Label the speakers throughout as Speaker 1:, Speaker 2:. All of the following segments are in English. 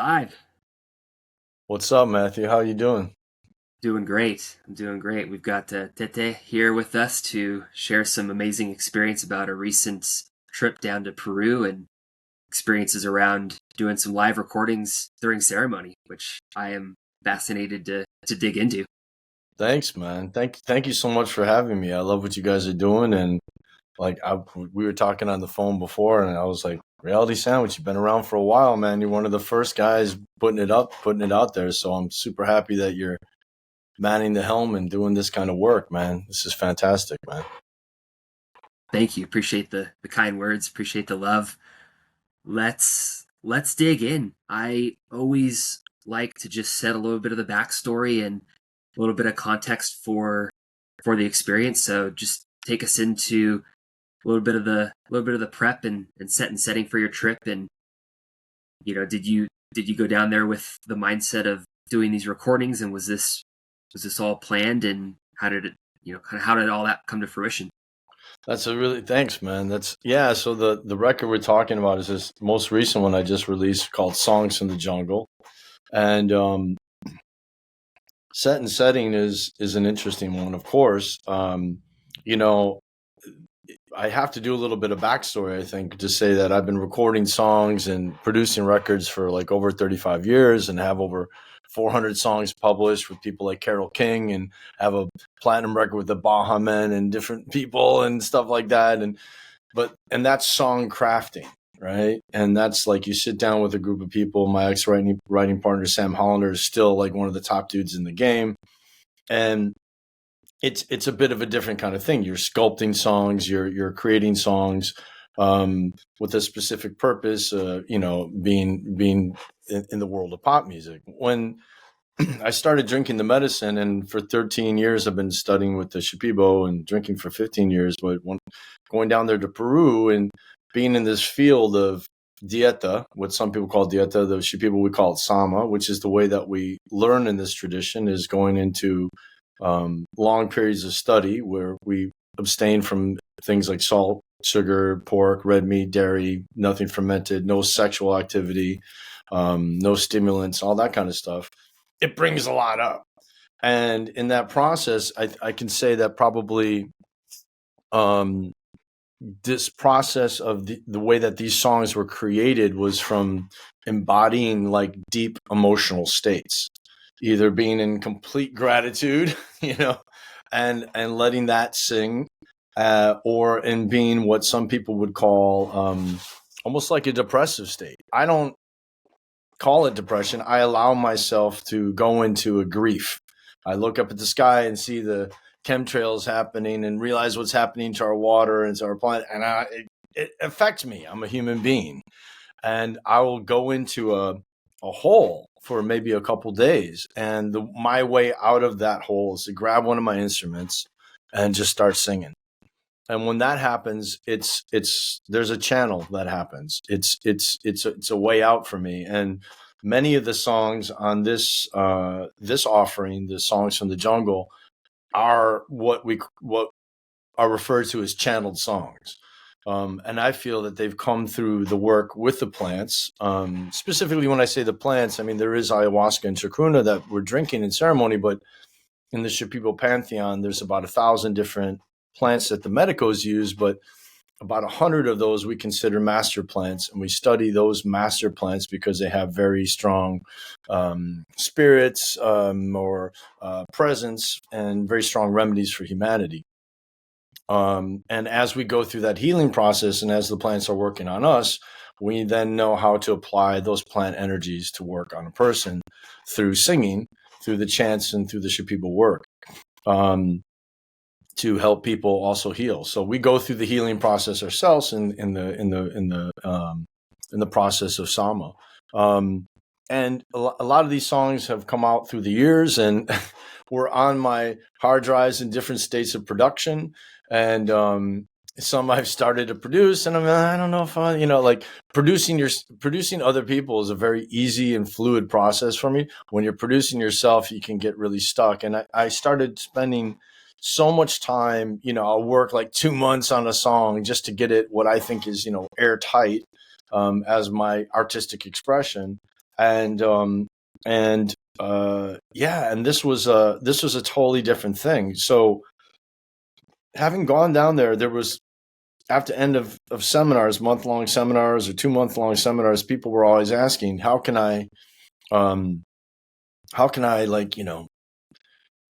Speaker 1: Live.
Speaker 2: What's up, Matthew? How you doing?
Speaker 1: Doing great. I'm doing great. We've got Tete here with us to share some amazing experience about a recent trip down to Peru and experiences around doing some live recordings during ceremony, which I am fascinated to dig into.
Speaker 2: Thanks, man. Thank you so much for having me. I love what you guys are doing, and we were talking on the phone before, and I was like, Reality Sandwich, you've been around for a while, man. You're one of the first guys putting it out there. So I'm super happy that you're manning the helm and doing this kind of work, man. This is fantastic, man.
Speaker 1: Thank you. Appreciate the kind words. Appreciate the love. Let's dig in. I always like to just set a little bit of the backstory and a little bit of context for the experience. So just take us into a little bit of the prep and setting for your trip. And did you go down there with the mindset of doing these recordings, and was this all planned, and how did it kind of how did all that come to fruition?
Speaker 2: That's a really thanks, man. That's yeah. So the record we're talking about is this most recent one I just released called "Songs from the Jungle," and set and setting is an interesting one, of course. You know, I have to do a little bit of backstory, I think, to say that I've been recording songs and producing records for like over 35 years and have over 400 songs published with people like Carole King, and have a platinum record with the Baha Men and different people and stuff like that. And that's song crafting, right? And that's like you sit down with a group of people. My writing partner, Sam Hollander, is still like one of the top dudes in the game. And it's a bit of a different kind of thing. You're sculpting songs, you're creating songs with a specific purpose. Being in the world of pop music. When I started drinking the medicine, and for 13 years I've been studying with the Shipibo and drinking for 15 years. But when going down there to Peru and being in this field of dieta, what some people call dieta, the Shipibo we call it sama, which is the way that we learn in this tradition, is going into long periods of study where we abstain from things like salt, sugar, pork, red meat, dairy, nothing fermented, no sexual activity, no stimulants, all that kind of stuff. It brings a lot up. And in that process, I can say that probably um, this process of the way that these songs were created was from embodying like deep emotional states, either being in complete gratitude, and letting that sing, or in being what some people would call almost like a depressive state. I don't call it depression. I allow myself to go into a grief. I look up at the sky and see the chemtrails happening and realize what's happening to our water and to our planet. And it affects me. I'm a human being. And I will go into a hole for maybe a couple days. And my way out of that hole is to grab one of my instruments and just start singing. And when that happens, there's a channel that happens. It's a way out for me. And many of the songs on this offering, the songs from the jungle, are what are referred to as channeled songs. And I feel that they've come through the work with the plants. Specifically, when I say the plants, I mean there is ayahuasca and chacruna that we're drinking in ceremony, but in the Shipibo pantheon, there's about 1,000 different plants that the medicos use, but about 100 of those we consider master plants, and we study those master plants because they have very strong spirits or presence, and very strong remedies for humanity. And as we go through that healing process, and as the plants are working on us, we then know how to apply those plant energies to work on a person through singing, through the chants, and through the Shipibo work. To help people also heal. So we go through the healing process ourselves in the process of Sama. And a lot of these songs have come out through the years, and were on my hard drives in different states of production. And some I've started to produce, and I don't know if like producing other people is a very easy and fluid process for me. When you're producing yourself, you can get really stuck. And I started spending so much time, I'll work like 2 months on a song just to get it what I think is, airtight as my artistic expression. And this was a totally different thing. So having gone down there, there was, after end of seminars, month-long seminars or 2-month-long seminars, people were always asking, how can I like,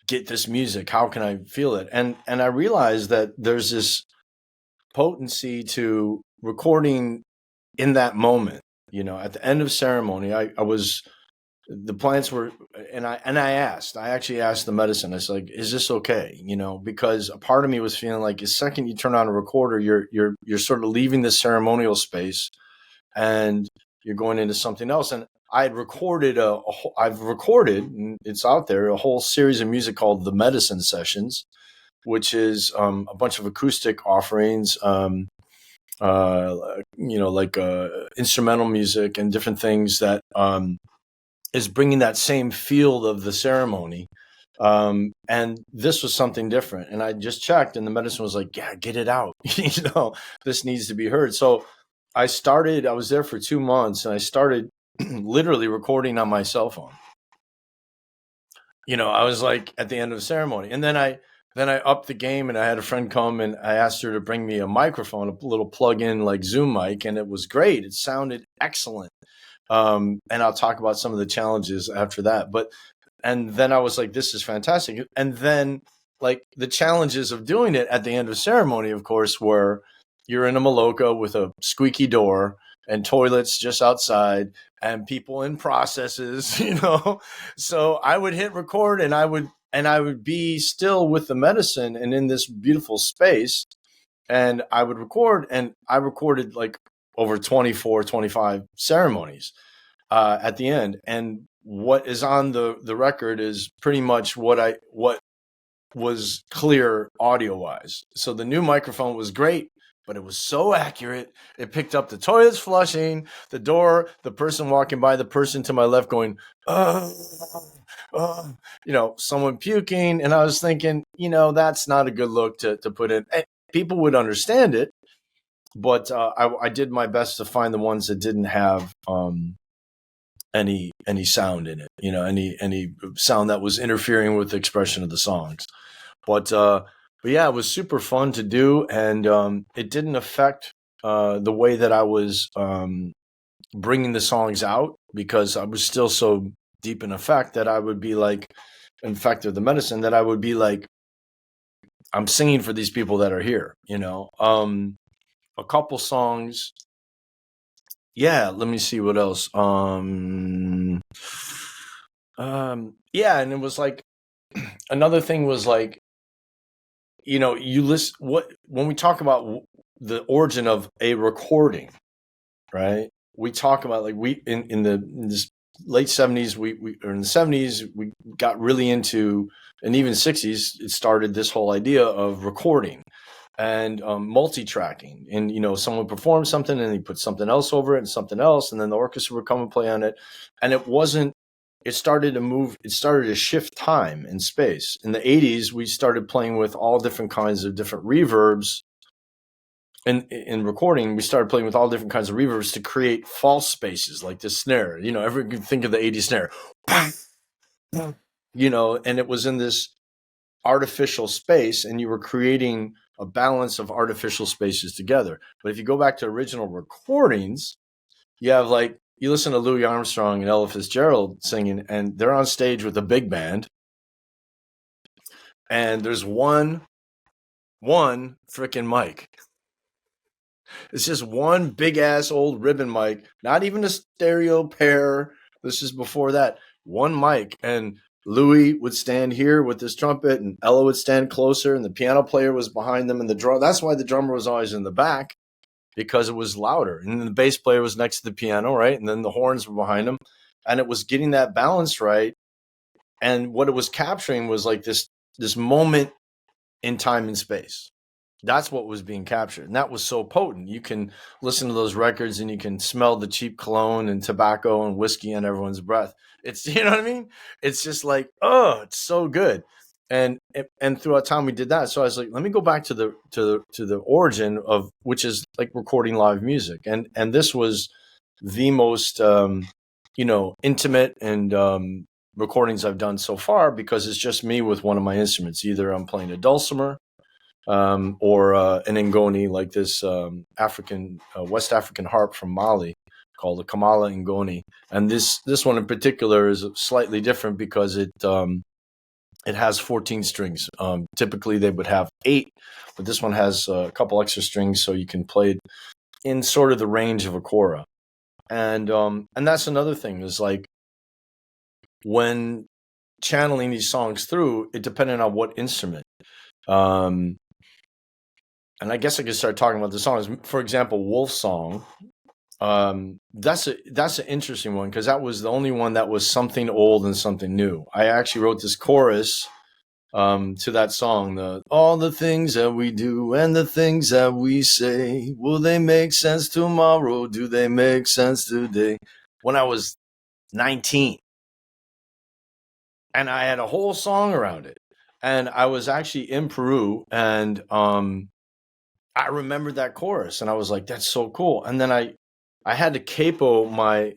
Speaker 2: get this music? How can I feel it? And I realized that there's this potency to recording in that moment. At the end of ceremony, the plants were, and I actually asked the medicine. I was like, is this okay? Because a part of me was feeling like the second you turn on a recorder, you're sort of leaving the ceremonial space and you're going into something else. And I've recorded, and it's out there, a whole series of music called the Medicine Sessions, which is a bunch of acoustic offerings, like instrumental music and different things that is bringing that same feel of the ceremony. And this was something different. And I just checked, and the medicine was like, yeah, get it out. This needs to be heard. So I was there for 2 months, and I started literally recording on my cell phone. I was like at the end of the ceremony. And then I upped the game, and I had a friend come, and I asked her to bring me a microphone, a little plug-in like Zoom mic, and it was great. It sounded excellent. And I'll talk about some of the challenges after that. And then I was like, this is fantastic. And then like the challenges of doing it at the end of ceremony, of course, were you're in a Maloka with a squeaky door and toilets just outside and people in processes, So I would hit record, and I would be still with the medicine and in this beautiful space, and I would record, and I recorded like over 24, 25 ceremonies at the end. And what is on the record is pretty much what was clear audio wise. So the new microphone was great, but it was so accurate. It picked up the toilets flushing, the door, the person walking by, the person to my left going, someone puking. And I was thinking, that's not a good look to put in. And people would understand it, but I did my best to find the ones that didn't have any sound in it, any sound that was interfering with the expression of the songs. But yeah, it was super fun to do, and it didn't affect the way that I was bringing the songs out, because I was still so deep in effect that I would be like, in fact, of the medicine, that I would be like, I'm singing for these people that are here, a couple songs. Yeah, let me see what else. Yeah, and it was like, another thing was like, you listen, when we talk about the origin of a recording, right? We talk about like in this late 70s, or in the 70s, we got really into, and even 60s, it started this whole idea of recording and multi-tracking. And someone performed something and they put something else over it and something else, and then the orchestra would come and play on it. And it started to shift time and space. In the 80s, we started playing with all different kinds of different reverbs. In recording, we started playing with all different kinds of reverbs to create false spaces, like the snare. Everyone can think of the 80s snare. And it was in this artificial space, and you were creating a balance of artificial spaces together. But if you go back to original recordings, you have like, you listen to Louis Armstrong and Ella Fitzgerald singing, and they're on stage with a big band, and there's one freaking mic. It's just one big ass old ribbon mic, not even a stereo pair. This is before that. One mic, and Louis would stand here with his trumpet, and Ella would stand closer, and the piano player was behind them, and that's why the drummer was always in the back, because it was louder. And then the bass player was next to the piano, right? And then the horns were behind him, and it was getting that balance right. And what it was capturing was like this moment in time and space. That's what was being captured. And that was so potent. You can listen to those records and you can smell the cheap cologne and tobacco and whiskey on everyone's breath. It's, you know what I mean? It's just like, oh, it's so good. And throughout time we did that. So I was like, let me go back to the origin of, which is like recording live music. And this was the most intimate and recordings I've done so far because it's just me with one of my instruments. Either I'm playing a dulcimer or an ngoni, like this African West African harp from Mali called the Kamala Ngoni. And this one in particular is slightly different because it has 14 strings. Typically they would have 8, but this one has a couple extra strings, so you can play it in sort of the range of a kora. And that's another thing is like when channeling these songs through, it depended on what instrument. And I guess I could start talking about the songs. For example, Wolf Song. That's an interesting one because that was the only one that was something old and something new. I actually wrote this chorus to that song. All the things that we do and the things that we say, will they make sense tomorrow? Do they make sense today? When I was 19. And I had a whole song around it. And I was actually in Peru, and I remembered that chorus, and I was like, "That's so cool." And then I had to capo I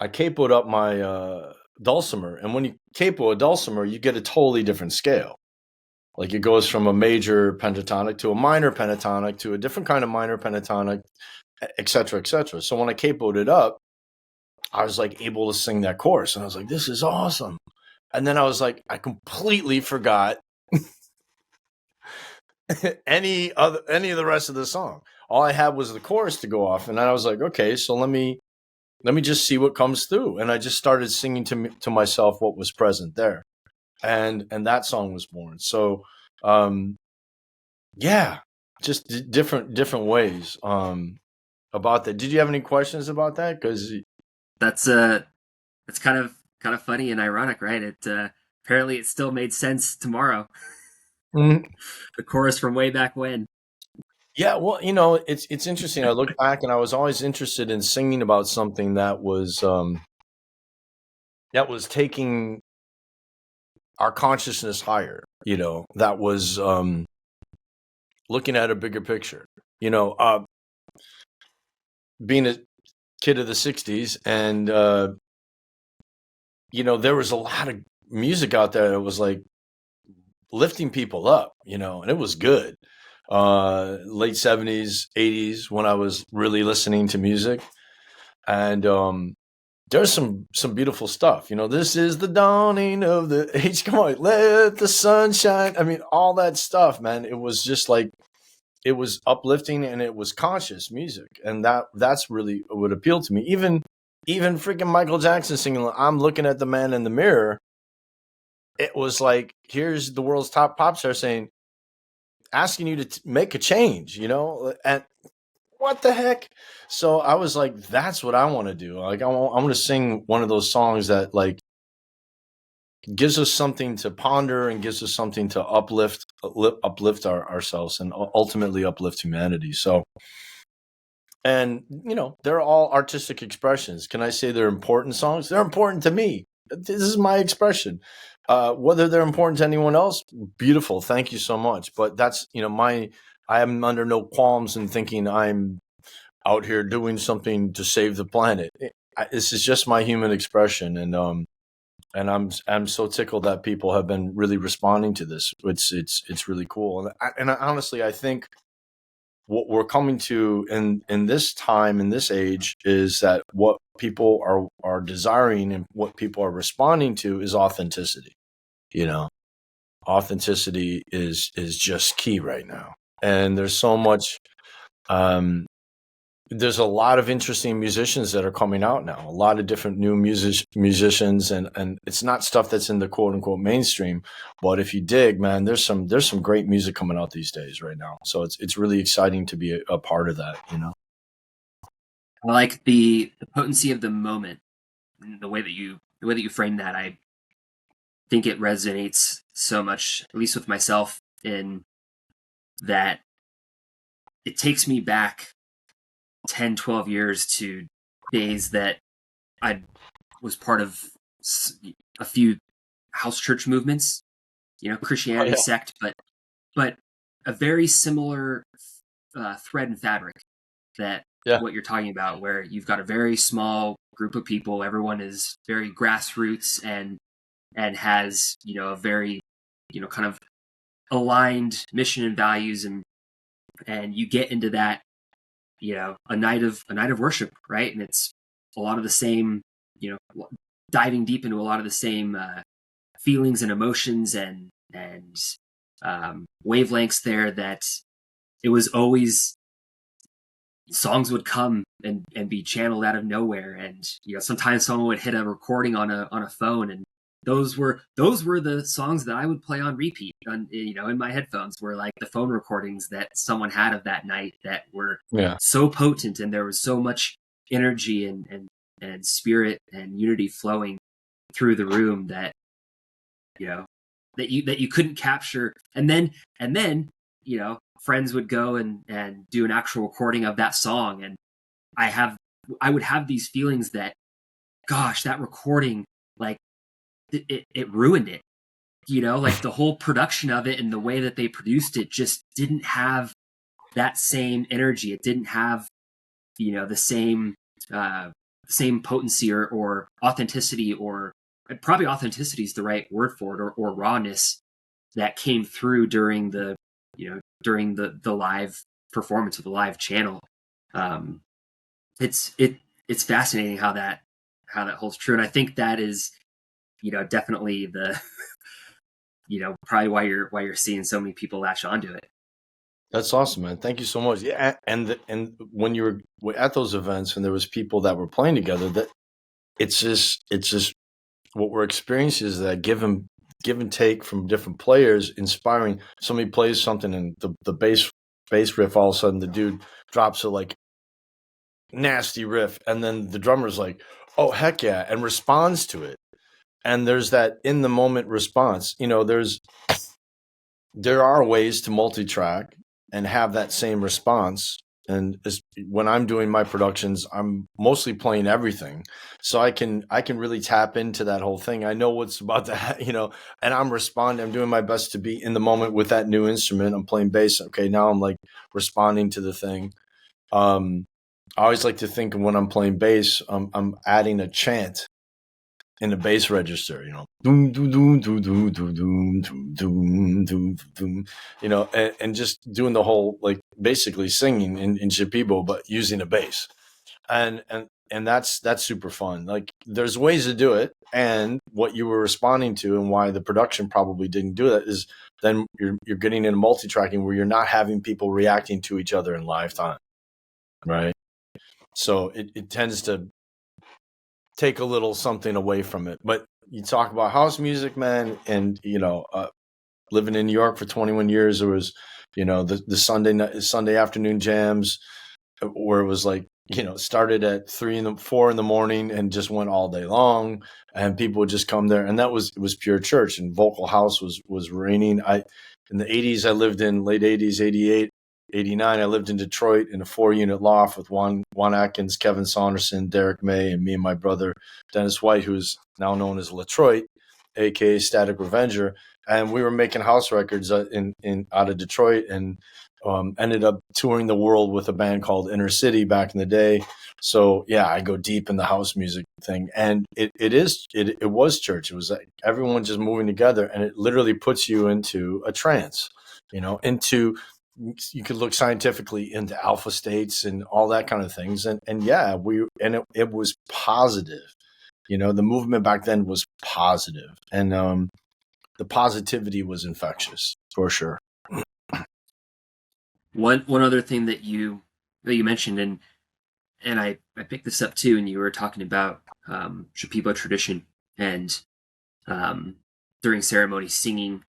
Speaker 2: capoed up my dulcimer, and when you capo a dulcimer, you get a totally different scale. Like it goes from a major pentatonic to a minor pentatonic to a different kind of minor pentatonic, et cetera, et cetera. So when I capoed it up, I was like able to sing that chorus, and I was like, "This is awesome." And then I was like, I completely forgot any of the rest of the song. All I had was the chorus to go off, and then I was like, okay, so let me just see what comes through. And I just started singing to myself what was present there, and that song was born. So, yeah, just different ways about that. Did you have any questions about that? Because
Speaker 1: That's it's kind of funny and ironic, right? It apparently it still made sense tomorrow. The chorus from way back when.
Speaker 2: yeah, well, it's interesting. I look back, and I was always interested in singing about something that was taking our consciousness higher. That was looking at a bigger picture. Being a kid of the '60s, and there was a lot of music out there that was like lifting people up, and it was good. Late '70s, '80s, when I was really listening to music, and there's some beautiful stuff. This is the dawning of the age. Come on, let the sun shine. I mean, all that stuff, man. It was just like it was uplifting, and it was conscious music, and that's really what appealed to me. Even freaking Michael Jackson singing "I'm looking at the man in the mirror." It was like, here's the world's top pop star saying, asking you to make a change, and what the heck? So I was like, that's what I want to do. Like, I'm going to sing one of those songs that like gives us something to ponder and gives us something to uplift ourselves and ultimately uplift humanity. So, and they're all artistic expressions. Can I say they're important songs? They're important to me. This is my expression. Whether they're important to anyone else, beautiful. Thank you so much. But that's, I am under no qualms in thinking I'm out here doing something to save the planet. This is just my human expression. And I'm so tickled that people have been really responding to this. It's really cool. And honestly, I think what we're coming to in this time, in this age, is that what people are desiring and what people are responding to is authenticity. Authenticity is just key right now. And there's so much, there's a lot of interesting musicians that are coming out now, a lot of different new musicians, and it's not stuff that's in the quote unquote mainstream, but if you dig, man, there's some great music coming out these days right now. So it's really exciting to be a part of that,
Speaker 1: I like the potency of the moment, the way that you frame that. I think it resonates so much, at least with myself, in that it takes me back 10, 12 years to days that I was part of a few house church movements,
Speaker 2: Oh
Speaker 1: Christianity
Speaker 2: yeah.
Speaker 1: sect, but a very similar thread and fabric that
Speaker 2: Yeah.
Speaker 1: what you're talking about, where you've got a very small group of people, everyone is very grassroots and has, a very, kind of aligned mission and values, and you get into that, a night of worship, right? And it's a lot of the same, diving deep into a lot of the same feelings and emotions and wavelengths there, that it was always, songs would come and be channeled out of nowhere. And sometimes someone would hit a recording on a phone, and those were the songs that I would play on repeat on, in my headphones, were like the phone recordings that someone had of that night, that were
Speaker 2: Yeah.
Speaker 1: so potent, and there was so much energy and spirit and unity flowing through the room, that that you couldn't capture. And then friends would go and do an actual recording of that song, and I would have these feelings that, gosh, that recording, like, it ruined it. Like the whole production of it and the way that they produced it just didn't have that same energy. It didn't have, the same potency or authenticity, or probably authenticity is the right word for it, or rawness, that came through during the live performance of the live channel. Um, it's fascinating how that holds true, and I think that is, definitely the probably why you're seeing so many people latch onto it.
Speaker 2: That's awesome, man. Thank you so much. Yeah, and when you were at those events and there was people that were playing together, that it's just what we're experiencing is that give and take from different players, inspiring. Somebody plays something and the bass riff, all of a sudden the dude drops a like nasty riff, and then the drummer's like, "Oh heck yeah," and responds to it. And there's that in the moment response. There are ways to multi-track and have that same response. And when I'm doing my productions, I'm mostly playing everything, so I can really tap into that whole thing. I know what's about to and I'm responding. I'm doing my best to be in the moment with that new instrument. I'm playing bass. Okay, now I'm like responding to the thing. I always like to think when I'm playing bass, I'm adding a chant in the bass register, doom, doom, doom, doom, doom, doom, doom, doom, doom, doom, and just doing the whole, like, basically singing in Shipibo, but using a bass. And that's super fun. Like, there's ways to do it. And what you were responding to and why the production probably didn't do that is then you're getting into multi-tracking where you're not having people reacting to each other in live time. Right. So it tends to take a little something away from it. But you talk about house music, man, and living in New York for 21 years, there was the Sunday afternoon jams where it was like started at 4 in the morning and just went all day long, and people would just come there, and it was pure church, and vocal house was reigning. In the 80s, I lived in late 80s, 88, 89, I lived in Detroit in a 4-unit loft with Juan Atkins, Kevin Saunderson, Derek May, and me and my brother Dennis White, who's now known as Latroit, aka Static Revenger. And we were making house records in out of Detroit, and ended up touring the world with a band called Inner City back in the day. So yeah, I go deep in the house music thing, and it was church. It was like everyone just moving together, and it literally puts you into a trance. You could look scientifically into alpha states and all that kind of things. And yeah, it was positive. The movement back then was positive, and the positivity was infectious for sure.
Speaker 1: One other thing that you mentioned, and I picked this up too, and you were talking about Shipibo tradition, and during ceremony singing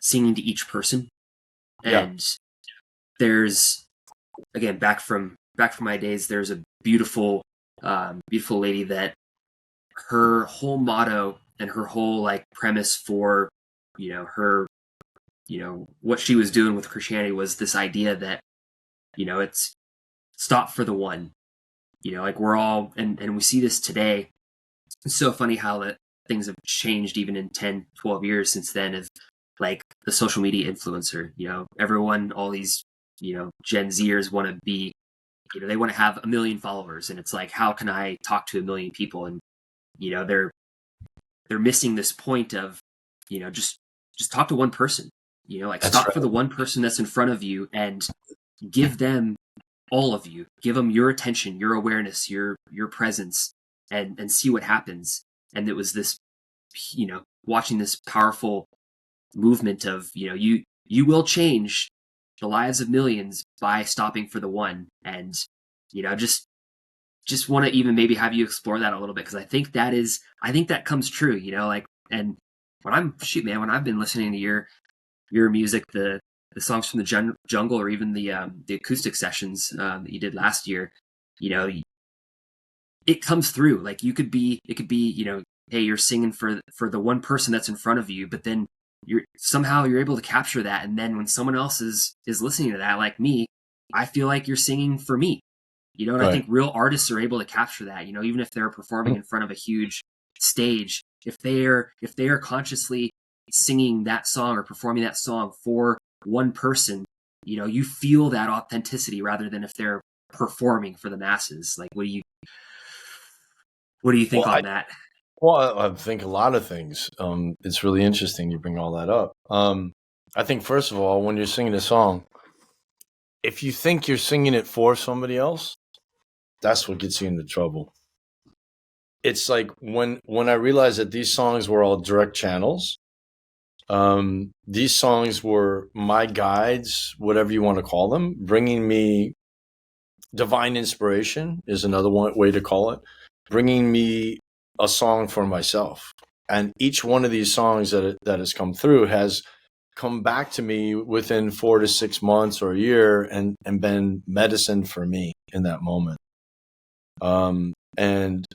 Speaker 1: to each person.
Speaker 2: Yeah.
Speaker 1: And there's, again, back from my days, there's a beautiful lady that her whole motto and her whole, like, premise for her what she was doing with Christianity was this idea that it's stop for the one. Like, we're all, and we see this today. It's so funny how that things have changed even in 10, 12 years since then, of like the social media influencer. Everyone, all these Gen Zers want to be they want to have 1 million followers, and it's like, how can I talk to 1 million people? And they're missing this point of, just talk to one person. Like,
Speaker 2: That's
Speaker 1: stop
Speaker 2: right.
Speaker 1: for the one person that's in front of you and give them all of you. Give them your attention, your awareness, your presence, and see what happens. And it was this, watching this powerful movement of, you will change the lives of millions by stopping for the one. And just want to even maybe have you explore that a little bit, because I think that comes true. Like, and when I've been listening to your music, the songs from the jungle, or even the acoustic sessions that you did last year, you know, it comes through. Like, it could be, hey, you're singing for the one person that's in front of you, but then you're able to capture that, and then when someone else is listening to that, like me, I feel like you're singing for me. And I
Speaker 2: Right.
Speaker 1: think real artists are able to capture that. Even if they're performing in front of a huge stage, if they are consciously singing that song or performing that song for one person, you feel that authenticity, rather than if they're performing for the masses. Like, what do you think
Speaker 2: Well,
Speaker 1: on that?
Speaker 2: I think a lot of things. It's really interesting you bring all that up. I think first of all, when you're singing a song, if you think you're singing it for somebody else, that's what gets you into trouble. It's like when I realized that these songs were all direct channels. These songs were my guides, whatever you want to call them, bringing me divine inspiration is another way to call it, bringing me a song for myself. And each one of these songs that has come through has come back to me within 4 to 6 months or a year, and been medicine for me in that moment. And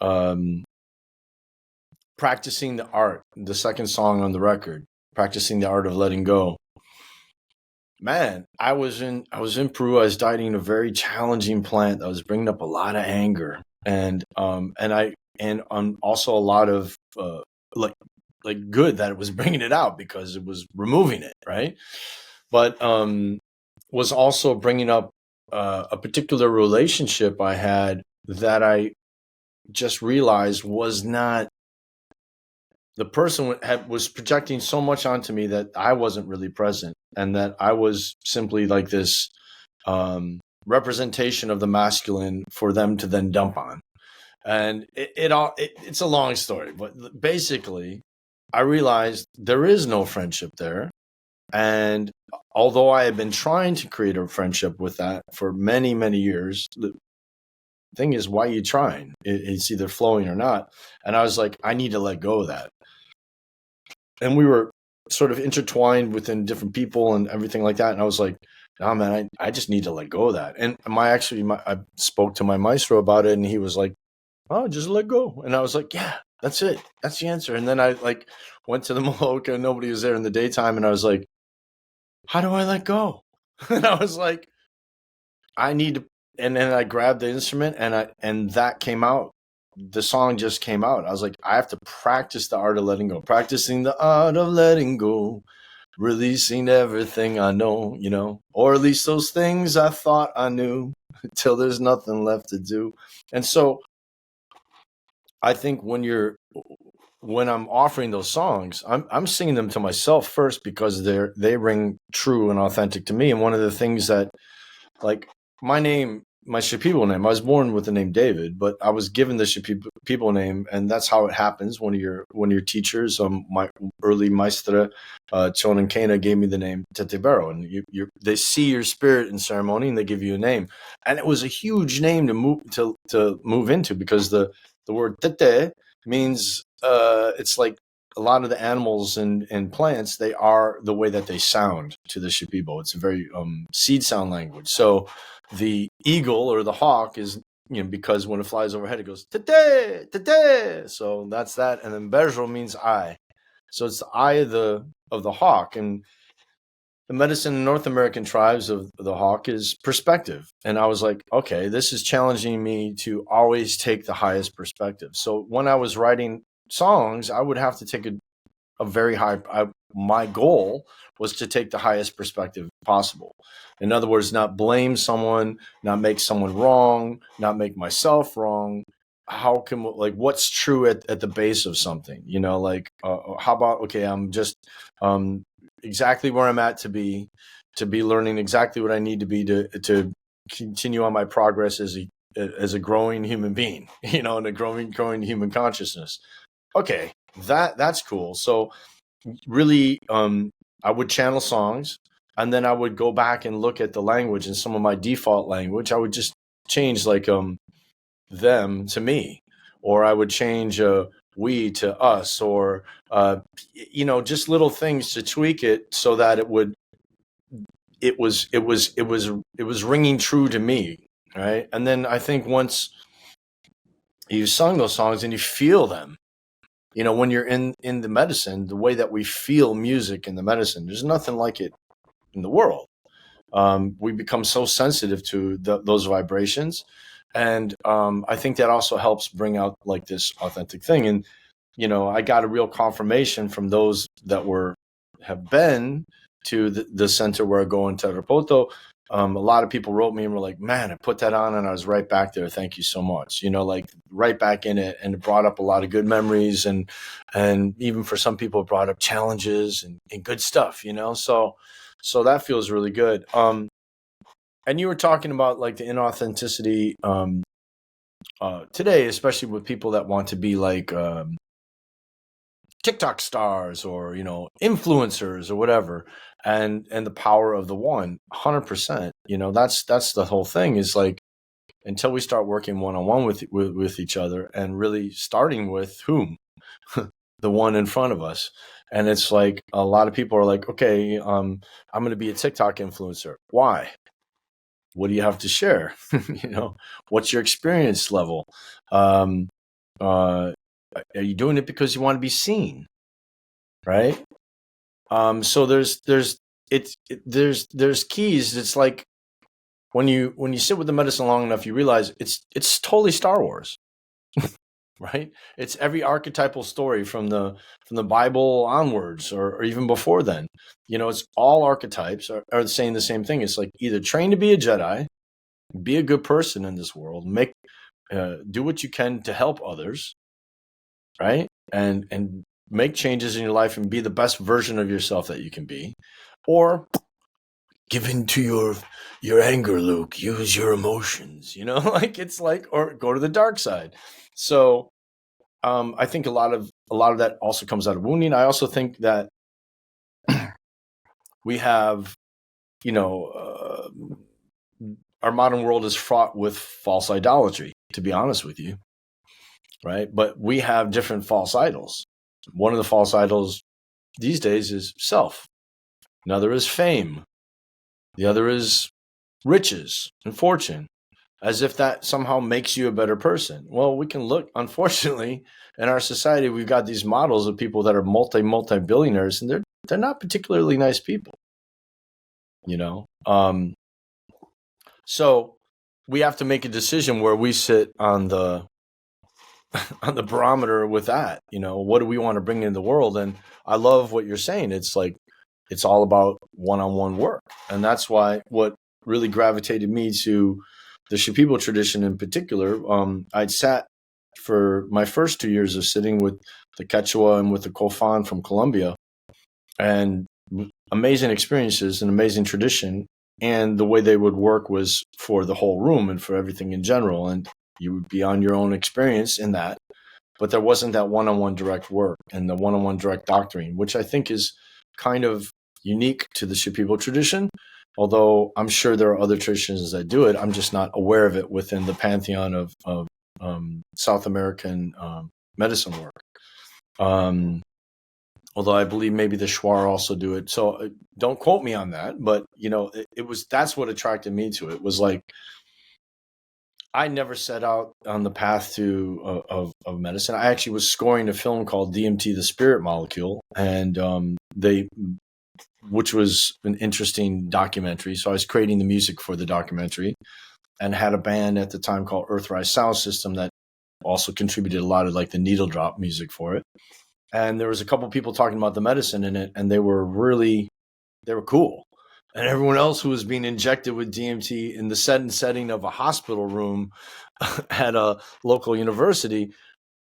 Speaker 2: practicing the art, the second song on the record, practicing the art of letting go. Man, I was in Peru. I was dieting a very challenging plant that was bringing up a lot of anger, and also a lot of like good that it was bringing it out, because it was removing it, right? But was also bringing up a particular relationship I had that I just realized was not, the person was projecting so much onto me that I wasn't really present, and that I was simply like this representation of the masculine for them to then dump on. And it's a long story, but basically I realized there is no friendship there. And although I had been trying to create a friendship with that for many, many years, the thing is, why are you trying? It's either flowing or not. And I was like, I need to let go of that. And we were sort of intertwined within different people and everything like that. And I was like, no, man, I just need to let go of that. And I spoke to my maestro about it, and he was like, oh, just let go. And I was like, yeah, that's it. That's the answer. And then I went to the Maloka, and nobody was there in the daytime. And I was like, how do I let go? And I was like, I need to. And then I grabbed the instrument, and that came out. The song just came out. I was like, I have to practice the art of letting go, practicing the art of letting go, releasing everything I know, or at least those things I thought I knew, till there's nothing left to do. And so I think when I'm offering those songs, I'm singing them to myself first, because they ring true and authentic to me. And one of the things that, like, my Shipibo name, I was born with the name David, but I was given the Shipibo name, and that's how it happens. One of your teachers, my early maestra, Chonan Kena, gave me the name Tete Bero, and they see your spirit in ceremony, and they give you a name. And it was a huge name to move into, because the word Tete means it's like a lot of the animals and plants, they are the way that they sound to the Shipibo. It's a very seed sound language. So the eagle or the hawk is, because when it flies overhead, it goes Tete, Tete. So that's that. And then Berjo means eye. So it's the eye of the hawk. And the medicine in North American tribes of the hawk is perspective. And I was like, okay, this is challenging me to always take the highest perspective. So when I was writing songs, I would have to take a very high. My goal was to take the highest perspective possible. In other words, not blame someone, not make someone wrong, not make myself wrong. How can, like, what's true at the base of something? Like, how about, okay, I'm just exactly where I'm at to be learning exactly what I need to be to continue on my progress as a growing human being, and a growing human consciousness. Okay, that's cool. So really, I would channel songs, and then I would go back and look at the language, and some of my default language I would just change, like them to me, or I would change we to us, or just little things to tweak it so that it was ringing true to me, right? And then I think once you sung those songs and you feel them, when you're in the medicine, the way that we feel music in the medicine, there's nothing like it in the world. We become so sensitive to those vibrations, and I think that also helps bring out like this authentic thing. And I got a real confirmation from those that have been to the center where I go in Terapoto. A lot of people wrote me and were like, man, I put that on and I was right back there. Thank you so much. Like right back in it. And it brought up a lot of good memories. And even for some people, it brought up challenges and good stuff, so that feels really good. And you were talking about like the inauthenticity today, especially with people that want to be like TikTok stars or influencers or whatever, and the power of the one. 100%. That's the whole thing, is like, until we start working one-on-one with each other, and really starting with whom? The one in front of us. And it's like, a lot of people are like, okay, I'm going to be a TikTok influencer. Why? What do you have to share? What's your experience level? Are you doing it because you want to be seen? Right. So there's keys. It's like when you sit with the medicine long enough, you realize it's totally Star Wars. Right. It's every archetypal story from the Bible onwards, or even before then. It's all archetypes are saying the same thing. It's like, either train to be a Jedi, be a good person in this world, do what you can to help others, right? And make changes in your life and be the best version of yourself that you can be, or give in to your anger, Luke. Use your emotions, like, it's like, or go to the dark side. So I think a lot of that also comes out of wounding. I also think that we have, our modern world is fraught with false idolatry, to be honest with you, right? But we have different false idols. One of the false idols these days is self. Another is fame. The other is riches and fortune, as if that somehow makes you a better person. Well, we can look, unfortunately, in our society, we've got these models of people that are multi-billionaires, and they're not particularly nice people, So we have to make a decision where we sit on the barometer with that. What do we want to bring into the world? And I love what you're saying. It's like, it's all about one-on-one work. And that's why what really gravitated me to the Shipibo tradition in particular. I'd sat for my first 2 years of sitting with the Quechua and with the Kofan from Colombia, and amazing experiences, an amazing tradition. And the way they would work was for the whole room and for everything in general. And you would be on your own experience in that. But there wasn't that one-on-one direct work and the one-on-one direct doctoring, which I think is kind of unique to the Shipibo tradition. Although I'm sure there are other traditions that do it. I'm just not aware of it within the pantheon of South American medicine work. Although I believe maybe the Shuar also do it. So don't quote me on that. But, that's what attracted me to it, was like, I never set out on the path of medicine. I actually was scoring a film called DMT, the Spirit Molecule, and which was an interesting documentary. So I was creating the music for the documentary, and had a band at the time called Earthrise Sound System that also contributed a lot of like the needle drop music for it. and there was a couple people talking about the medicine in it, and they were cool. And everyone else who was being injected with DMT in the setting of a hospital room at a local university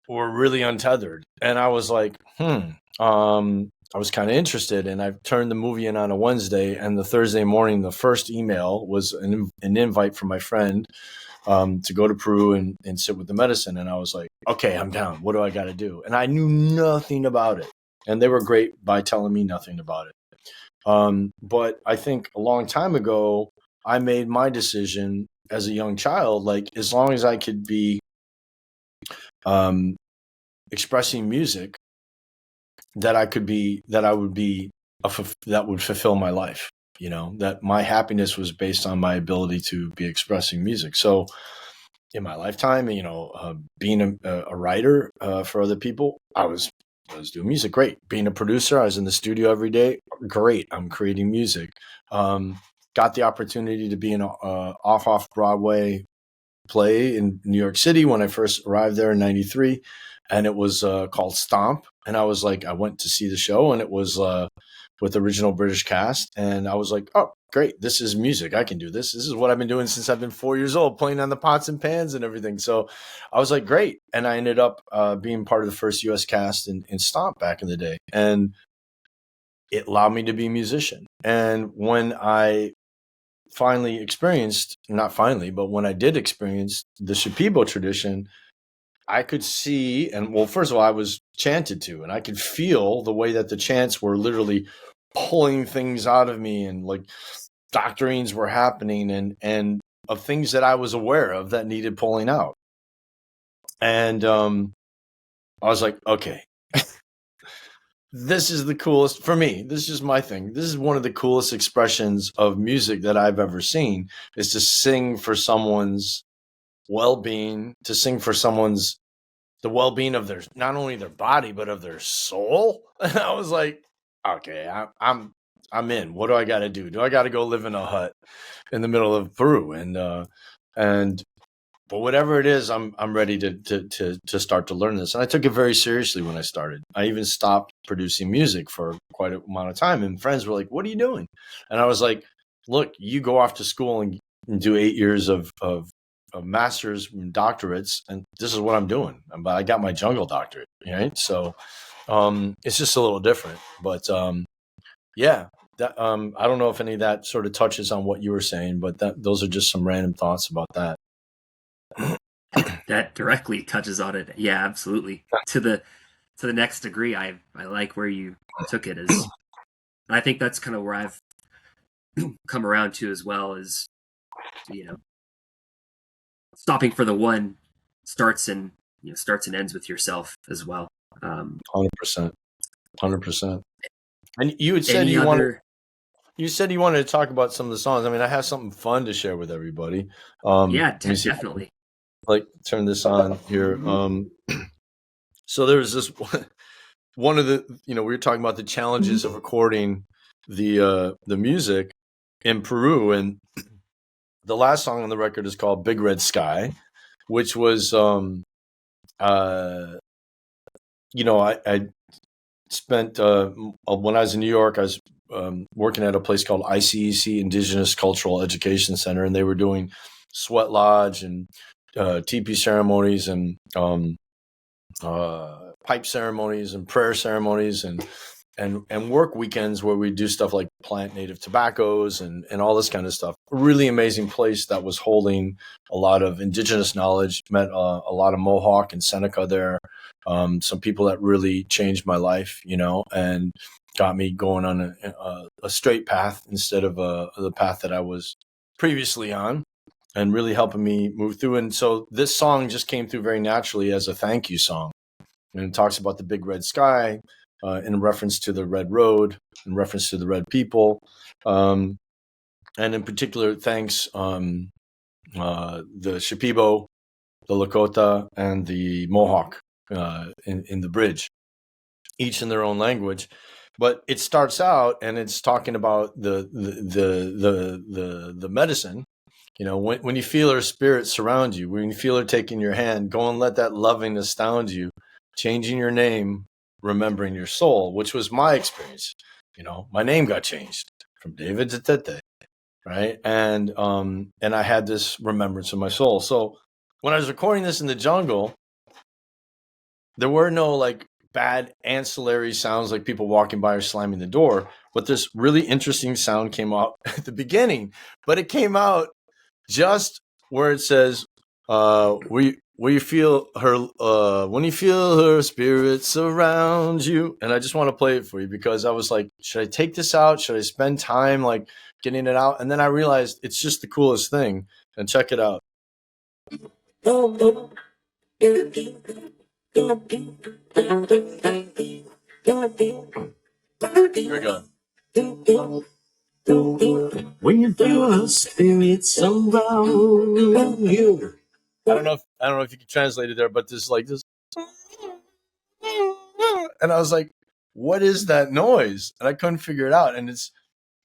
Speaker 2: were really untethered. And I was like, I was kind of interested, and I turned the movie in on a Wednesday, and the Thursday morning, the first email was an invite from my friend to go to Peru and sit with the medicine. And I was like, okay, I'm down. What do I got to do? And I knew nothing about it. And they were great by telling me nothing about it. But I think a long time ago, I made my decision as a young child, like as long as I could be expressing music, that would fulfill my life. You know, that my happiness was based on my ability to be expressing music. So in my lifetime, you know, being a writer for other people, I was doing music. Great. Being a producer, I was in the studio every day. Great. I'm creating music. Got the opportunity to be in a off Broadway play in New York City when I first arrived there in '93, and it was called Stomp. And I was like, I went to see the show, and it was with original British cast, and I was like, oh, great, this is music. I can do this. This is what I've been doing since I've been 4 years old, playing on the pots and pans and everything. So I was like, great. And I ended up being part of the first US cast in Stomp back in the day. And it allowed me to be a musician. And when I finally experienced, not finally, but when I did experience the Shipibo tradition, I could see, and well, first of all, I was chanted to, and I could feel the way that the chants were literally pulling things out of me, and like doctrines were happening, and of things that I was aware of that needed pulling out. And I was like, okay, this is the coolest for me. This is just my thing. This is one of the coolest expressions of music that I've ever seen, is to sing for someone's well-being, to sing for someone's the well-being of their, not only their body but of their soul. And I was like, okay, I'm in. What do I got to do? Do I got to go live in a hut in the middle of Peru? And but whatever it is, I'm ready to start to learn this. And I took it very seriously when I started. I even stopped producing music for quite a amount of time. And friends were like, "What are you doing?" And I was like, "Look, you go off to school and do 8 years of masters and doctorates, and this is what I'm doing. But I got my jungle doctorate, right? So it's just a little different. But yeah, that I don't know if any of that sort of touches on what you were saying, but those are just some random thoughts about that.
Speaker 1: That directly touches on it. Yeah, absolutely. To the next degree, I like where you took it. As I think that's kind of where I've come around to as well. Is, you know, stopping for the one starts and ends with yourself as well.
Speaker 2: 100%, 100%. And you had said
Speaker 1: Any other?
Speaker 2: you said you wanted to talk about some of the songs. I mean, I have something fun to share with everybody.
Speaker 1: Yeah,
Speaker 2: Let me see.
Speaker 1: definitely.
Speaker 2: Like, turn this on here. So there's this one of the, we were talking about the challenges of recording the music in Peru, and the last song on the record is called Big Red Sky, which was I spent when I was in New York, I was working at a place called ICEC, Indigenous Cultural Education Center, and they were doing sweat lodge and teepee ceremonies and pipe ceremonies and prayer ceremonies and work weekends where we do stuff like plant native tobaccos and all this kind of stuff. A really amazing place that was holding a lot of indigenous knowledge. Met a lot of Mohawk and Seneca there. Some people that really changed my life, and got me going on a straight path instead of the path that I was previously on, and really helping me move through. And so this song just came through very naturally as a thank you song. And it talks about the big red sky in reference to the red road, in reference to the red people. And in particular, thanks the Shipibo, the Lakota, and the Mohawk in the bridge, each in their own language. But it starts out and it's talking about the medicine. When you feel her spirit surround you, when you feel her taking your hand, go and let that loving astound you, changing your name remembering your soul, which was my experience. My name got changed from David to Tete, right? And I had this remembrance of my soul. So when I was recording this in the jungle, there were no like bad ancillary sounds like people walking by or slamming the door, but this really interesting sound came out at the beginning. But it came out just where it says, where you feel her, when you feel her spirit surround you. And I just want to play it for you because I was like, should I take this out? Should I spend time like getting it out? And then I realized it's just the coolest thing. And check it out. Here we go. When you feel the spirit surround you. I don't know if you can translate it there, but there's like this, and I was like, "What is that noise?" And I couldn't figure it out. And it's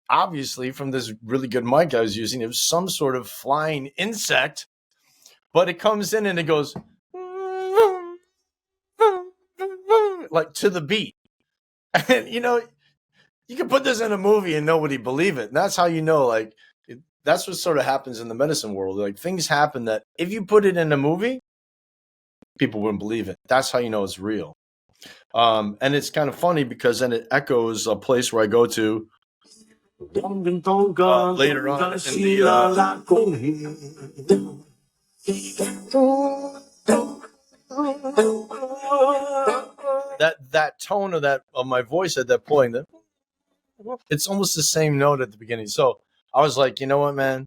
Speaker 2: obviously from this really good mic I was using. It was some sort of flying insect, but it comes in and it goes like to the beat. And you can put this in a movie and nobody believe it. And that's how like that's what sort of happens in the medicine world. Like things happen that if you put it in a movie, people wouldn't believe it. That's how it's real. And it's kind of funny because then it echoes a place where I go to later on in the that tone of my voice at that point, it's almost the same note at the beginning. So I was like, you know what, man?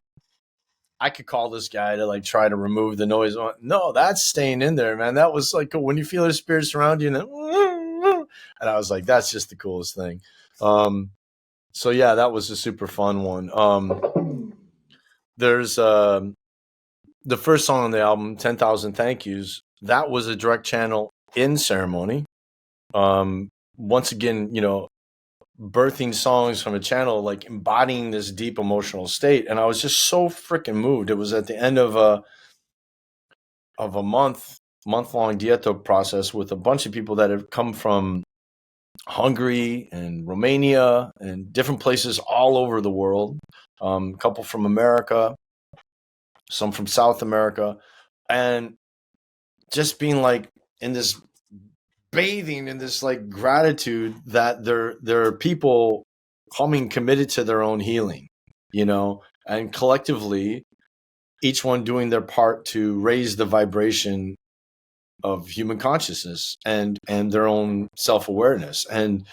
Speaker 2: I could call this guy to like try to remove the noise. No, that's staying in there, man. That was like when you feel the spirits around you, and I was like, that's just the coolest thing. So yeah, that was a super fun one. There's the first song on the album, 10,000 Thank Yous. That was a direct channel in ceremony. Once again, birthing songs from a channel, like embodying this deep emotional state. And I was just so freaking moved. It was at the end of a month-long dieto process with a bunch of people that have come from Hungary and Romania and different places all over the world. A couple from America, some from South America, and just being like in this bathing in this like gratitude that there are people coming committed to their own healing, and collectively each one doing their part to raise the vibration of human consciousness and their own self-awareness. And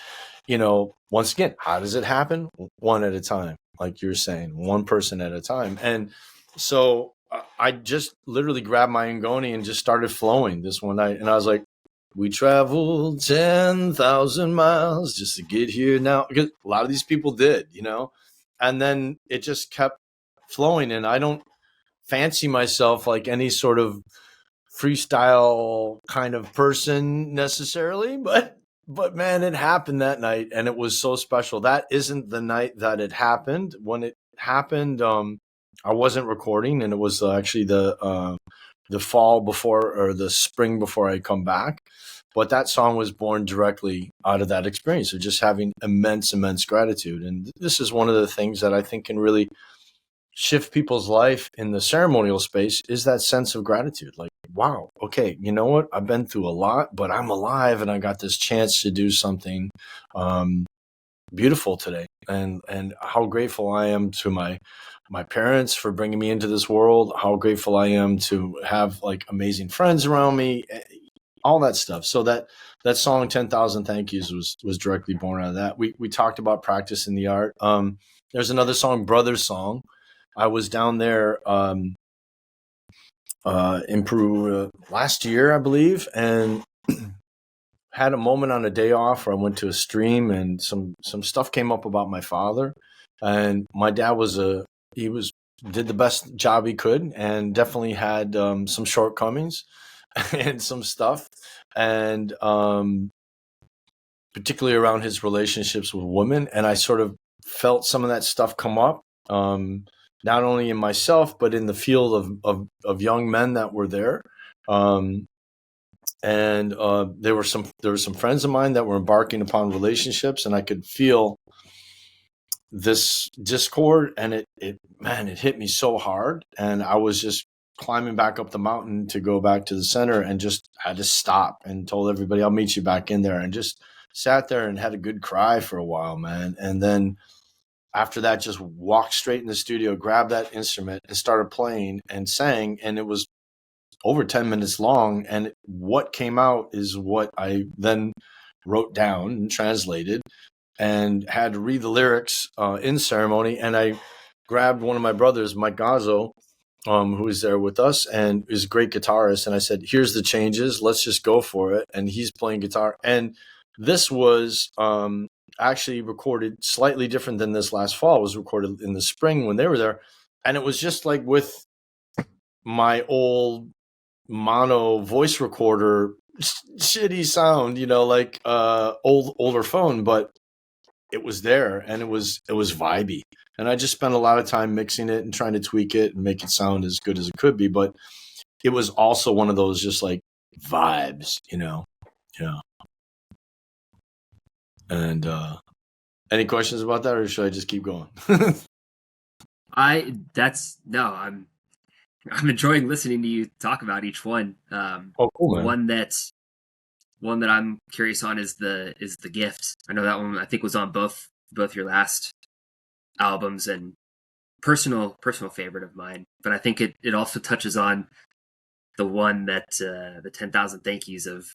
Speaker 2: once again, how does it happen? One at a time, like you're saying, one person at a time. And so I just literally grabbed my Ngoni and just started flowing this one night, and I was like, we traveled 10,000 miles just to get here now. Because a lot of these people did, and then it just kept flowing. And I don't fancy myself like any sort of freestyle kind of person necessarily, but man, it happened that night and it was so special. That isn't the night that it happened. When it happened, I wasn't recording, and it was actually the fall before, or the spring before I come back. But that song was born directly out of that experience of just having immense gratitude. And this is one of the things that I think can really shift people's life in the ceremonial space, is that sense of gratitude. Like, wow, okay, you know what? I've been through a lot, but I'm alive and I got this chance to do something beautiful today. And how grateful I am to my parents for bringing me into this world, how grateful I am to have like amazing friends around me, all that stuff. So that song 10,000 Thank Yous was directly born out of that. We talked about practicing the art. There's another song, Brother's Song. I was down there in Peru last year, I believe, and had a moment on a day off where I went to a stream, and some stuff came up about my father. And my dad did the best job he could, and definitely had some shortcomings and some stuff, and particularly around his relationships with women. And I sort of felt some of that stuff come up, not only in myself, but in the field of young men that were there. And there were some friends of mine that were embarking upon relationships, and I could feel this discord, and it hit me so hard, and I was just climbing back up the mountain to go back to the center, and just had to stop and told everybody, I'll meet you back in there, and just sat there and had a good cry for a while, man. And then after that, just walked straight in the studio, grabbed that instrument and started playing and sang, and it was over 10 minutes long, and what came out is what I then wrote down and translated, and had to read the lyrics in ceremony. And I grabbed one of my brothers, Mike Gazzo, who is there with us and is a great guitarist. And I said, here's the changes. Let's just go for it. And he's playing guitar. And this was actually recorded slightly different than this last fall. It was recorded in the spring when they were there. And it was just like with my old mono voice recorder, shitty sound, like older phone, but it was there, and it was vibey. And I just spent a lot of time mixing it and trying to tweak it and make it sound as good as it could be. But it was also one of those just like vibes, Yeah. And any questions about that, or should I just keep going?
Speaker 1: I'm enjoying listening to you talk about each one.
Speaker 2: Oh, cool, man.
Speaker 1: One that I'm curious on is the gift. I know that one I think was on both your last albums, and personal favorite of mine. But I think it also touches on the one that the 10,000 thank yous of,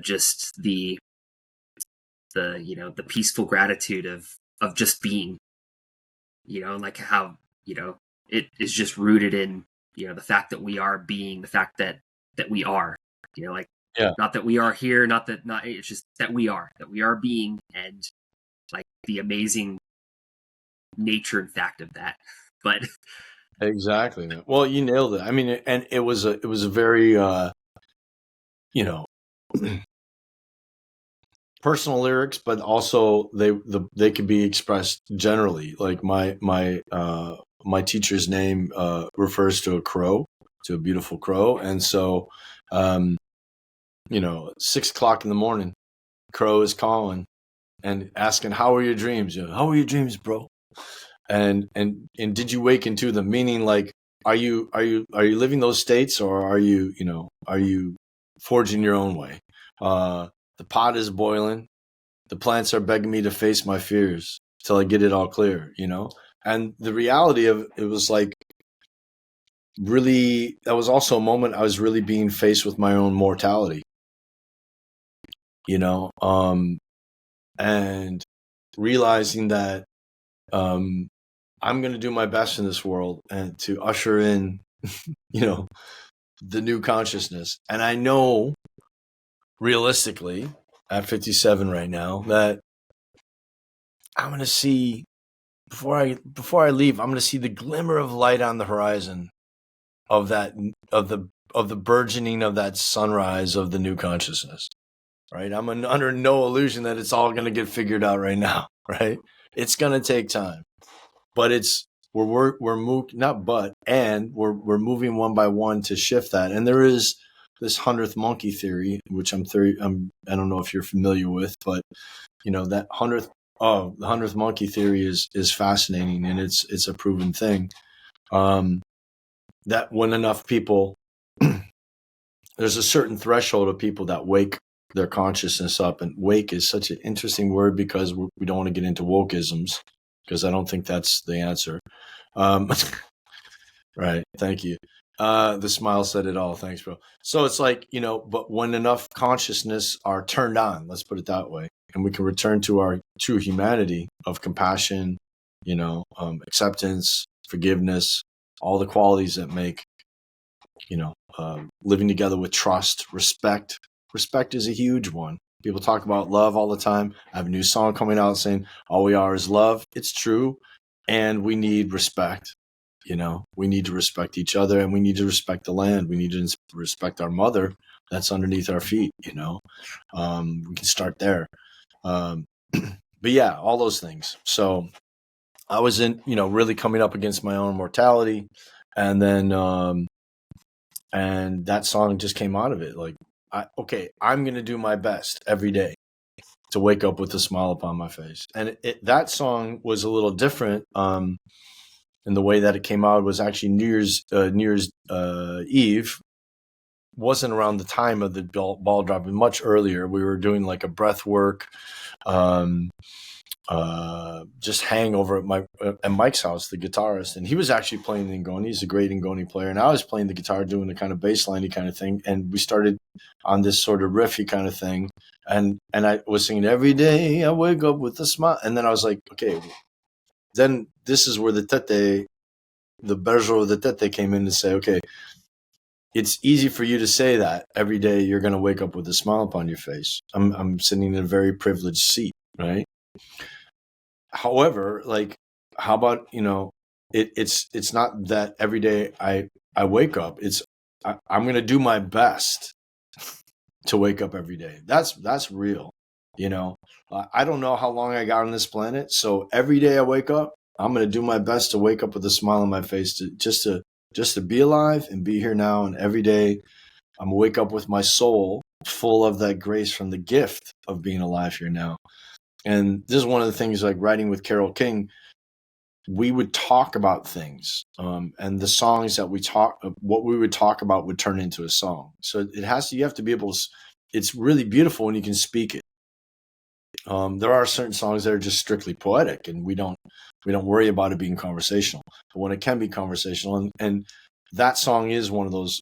Speaker 1: just the peaceful gratitude of just being, like how, it is just rooted in, the fact that we are being, the fact that we are, like,
Speaker 2: yeah,
Speaker 1: not that we are here, it's just that we are being, and like the amazing nature and fact of that. But
Speaker 2: exactly, man. Well, you nailed it. I mean, and it was a very personal lyrics, but also they could be expressed generally. Like my teacher's name refers to a crow, to a beautiful crow, and so 6 o'clock in the morning, crow is calling and asking, "How are your dreams? How are your dreams, bro?" And did you wake into them? Meaning, like, are you living those states, or are you forging your own way? The pot is boiling. The plants are begging me to face my fears till I get it all clear, And the reality of it was like, really, that was also a moment I was really being faced with my own mortality, and realizing that I'm going to do my best in this world and to usher in, the new consciousness. And I know realistically at 57 right now that I'm going to see, before I leave, I'm going to see the glimmer of light on the horizon of the burgeoning of that sunrise of the new consciousness. Right? I'm under no illusion that it's all going to get figured out right now. Right? It's going to take time, but we're moving one by one to shift that. And there is this 100th monkey theory, which I don't know if you're familiar with, but that 100th monkey theory is fascinating, and it's a proven thing. That when enough people, there's a certain threshold of people that wake their consciousness up. And wake is such an interesting word because we don't want to get into wokeisms, because I don't think that's the answer. Right. Thank you. The smile said it all. Thanks, bro. So it's like, but when enough consciousness are turned on, let's put it that way, and we can return to our true humanity of compassion, acceptance, forgiveness, all the qualities that make, living together with trust, respect. Respect is a huge one. People talk about love all the time. I have a new song coming out saying all we are is love. It's true. And we need respect. We need to respect each other, and we need to respect the land. We need to respect our mother that's underneath our feet. We can start there. But yeah, all those things. So I was really coming up against my own mortality. And then, and that song just came out of it. Like, I'm going to do my best every day to wake up with a smile upon my face. And that song was a little different. And the way that it came out was actually New Year's Eve. Wasn't around the time of the ball dropping, much earlier. We were doing like a breath work, just hang over at Mike's house, the guitarist, and he was actually playing the ngoni. He's a great ngoni player, and I was playing the guitar, doing the kind of bass liney kind of thing. And we started on this sort of riffy kind of thing, and I was singing every day I wake up with a smile, and then I was like, okay, then this is where the Berger of the Tete came in to say, okay, it's easy for you to say that every day you're going to wake up with a smile upon your face. I'm sitting in a very privileged seat, right? However, like, how about, it's not that every day I wake up. I'm going to do my best to wake up every day. That's real. I don't know how long I got on this planet, so every day I wake up, I'm going to do my best to wake up with a smile on my face, just to be alive and be here now. And every day I'm going to wake up with my soul full of that grace from the gift of being alive here now. And this is one of the things, like writing with Carole King, we would talk about things, and the songs that what we would talk about would turn into a song. So you have to be able to, it's really beautiful when you can speak it. There are certain songs that are just strictly poetic, and we don't worry about it being conversational. But when it can be conversational, and that song is one of those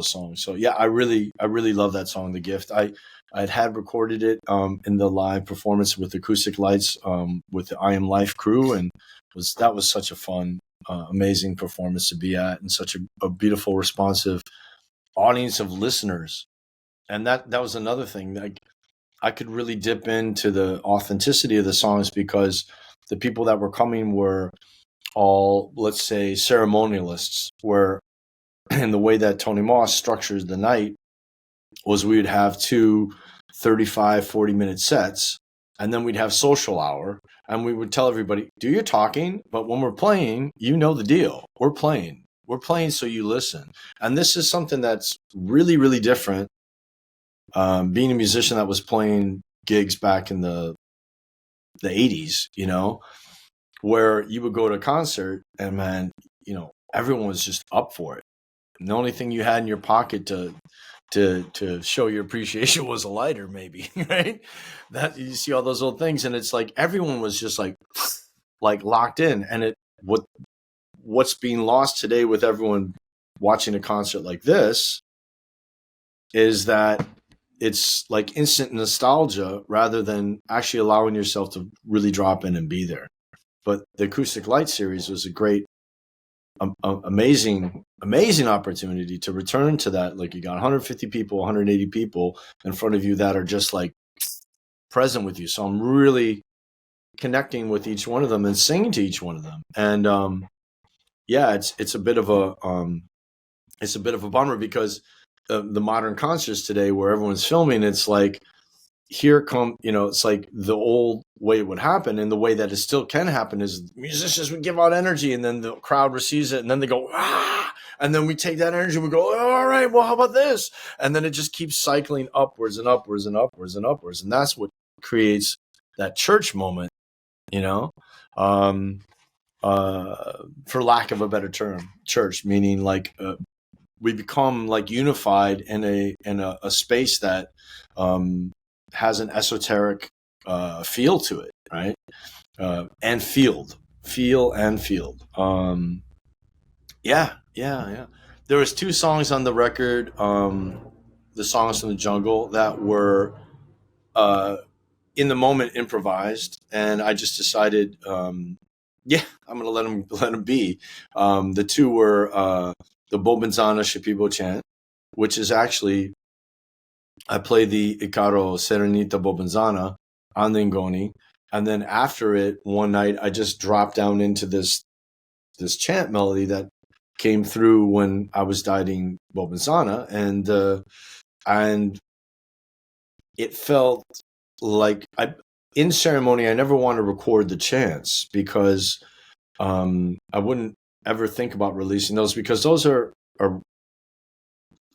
Speaker 2: songs. So yeah, I really love that song, The Gift. I had recorded it in the live performance with acoustic lights with the I Am Life crew, and that was such a fun, amazing performance to be at, and such a beautiful, responsive audience of listeners. And that was another thing. Like, I could really dip into the authenticity of the songs, because the people that were coming were all, let's say, ceremonialists, where in the way that Tony Moss structures the night was we would have two 35, 40-minute sets, and then we'd have social hour, and we would tell everybody, do your talking, but when we're playing, you know the deal. We're playing, so you listen. And this is something that's really, really different. Being a musician that was playing gigs back in the 80s, where you would go to a concert and, man, everyone was just up for it. And the only thing you had in your pocket to show your appreciation was a lighter, maybe, right? That you see all those old things, and it's like everyone was just like locked in. And what's being lost today with everyone watching a concert like this is that it's like instant nostalgia rather than actually allowing yourself to really drop in and be there. But the Acoustic Light series was a great, amazing opportunity to return to that. Like, you got 150 people, 180 people in front of you that are just like present with you. So I'm really connecting with each one of them and singing to each one of them. And yeah, it's a bit of a bummer, because the modern concerts today, where everyone's filming, it's like, it's like the old way it would happen, and the way that it still can happen is musicians would give out energy, and then the crowd receives it, and then they go, ah, and then we take that energy and we go, all right, well, how about this? And then it just keeps cycling upwards and upwards and upwards and upwards. And that's what creates that church moment, for lack of a better term. Church meaning like, we become like unified in a space that has an esoteric feel to it, right? And feel and field. Yeah. There was 2 songs on the record, the Songs from the Jungle, that were in the moment improvised, and I just decided, yeah, I'm gonna let them be. The 2 were the Bobenzana Shipibo chant, which is actually, I play the Icaro Serenita Bobenzana on the Ngoni, and then after it, one night, I just dropped down into this chant melody that came through when I was dieting Bobenzana, and it felt like, in ceremony, I never want to record the chants, because I wouldn't ever think about releasing those, because those are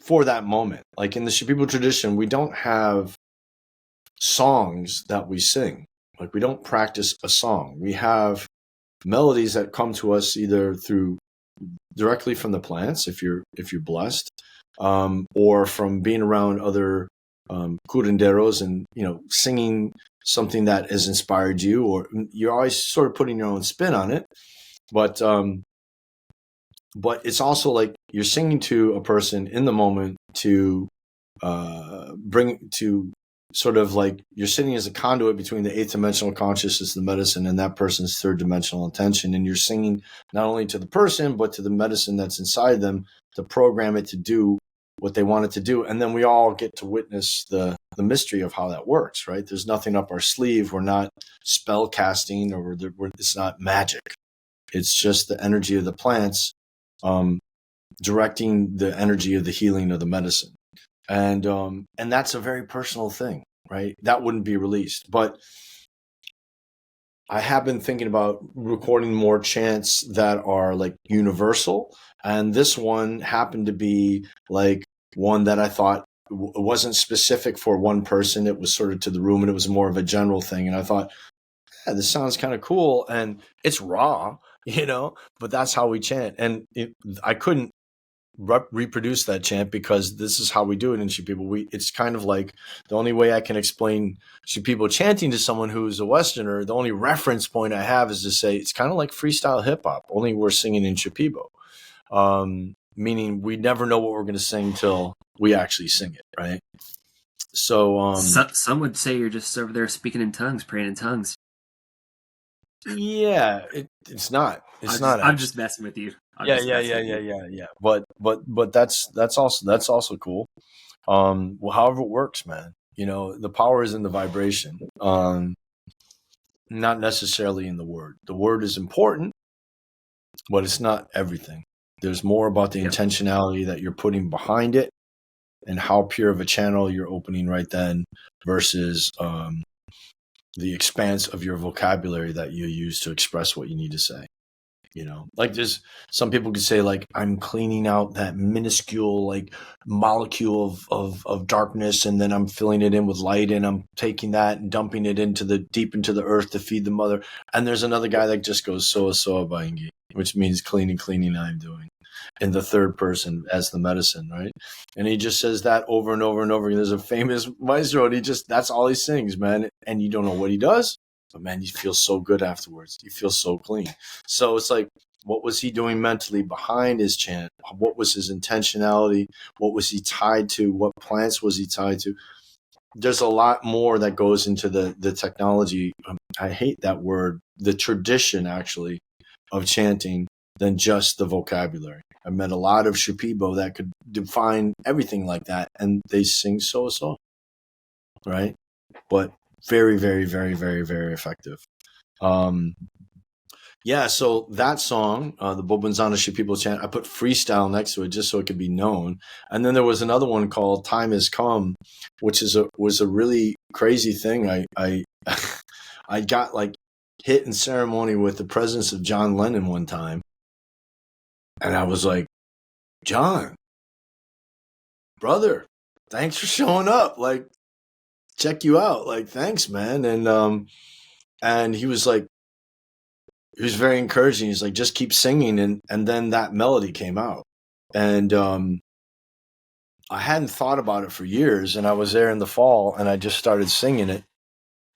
Speaker 2: for that moment. Like in the Shipibo tradition, we don't have songs that we sing. Like we don't practice a song. We have melodies that come to us either through directly from the plants, if you're blessed, or from being around other curanderos and singing something that has inspired you, or you're always sort of putting your own spin on it. But it's also like you're singing to a person in the moment to bring to sort of like you're sitting as a conduit between the eighth dimensional consciousness, the medicine, and that person's third dimensional intention. And you're singing not only to the person, but to the medicine that's inside them to program it to do what they want it to do. And then we all get to witness the mystery of how that works, right? There's nothing up our sleeve. We're not spell casting, or it's not magic. It's just the energy of the plants directing the energy of the healing of the medicine. And that's a very personal thing, right? That wouldn't be released. But I have been thinking about recording more chants that are like universal. And this one happened to be like one that I thought wasn't specific for one person. It was sort of to the room, and it was more of a general thing. And I thought, yeah, this sounds kind of cool. And it's raw, but that's how we chant. And I couldn't reproduce that chant because this is how we do it in Shipibo. It's kind of like the only way I can explain Shipibo chanting to someone who's a Westerner, the only reference point I have is to say it's kind of like freestyle hip hop, only we're singing in Shipibo. Meaning we never know what we're going to sing till we actually sing it, right? So,
Speaker 1: some would say you're just over there speaking in tongues, praying in tongues.
Speaker 2: Yeah, it's not.
Speaker 1: I'm just messing with you.
Speaker 2: Yeah. But that's also cool. Well, however it works, man. The power is in the vibration, not necessarily in the word. The word is important, but it's not everything. There's more about the intentionality that you're putting behind it, and how pure of a channel you're opening right then, versus the expanse of your vocabulary that you use to express what you need to say. Like there's some people could say like, I'm cleaning out that minuscule like molecule of darkness, and then I'm filling it in with light, and I'm taking that and dumping it deep into the earth to feed the mother. And there's another guy that just goes soa baingi, which means cleaning I'm doing, in the third person as the medicine, right? And he just says that over and over and over again. There's a famous maestro, and that's all he sings, man. And you don't know what he does, but man, you feel so good afterwards. You feel so clean. So it's like, what was he doing mentally behind his chant? What was his intentionality? What was he tied to? What plants was he tied to? There's a lot more that goes into the technology. I hate that word, the tradition actually of chanting, than just the vocabulary. I met a lot of Shipibo that could define everything like that, and they sing so, right? But very, very, very, very, very effective. Yeah, so that song, the Bobanzana Shipibo chant, I put freestyle next to it just so it could be known. And then there was another one called Time Has Come, which was a really crazy thing. I I got like hit in ceremony with the presence of John Lennon one time. And I was like, John, brother, thanks for showing up. Like, check you out. Like, thanks, man. And he was like, he was very encouraging. He's like, just keep singing. And then that melody came out. And I hadn't thought about it for years. And I was there in the fall, and I just started singing it.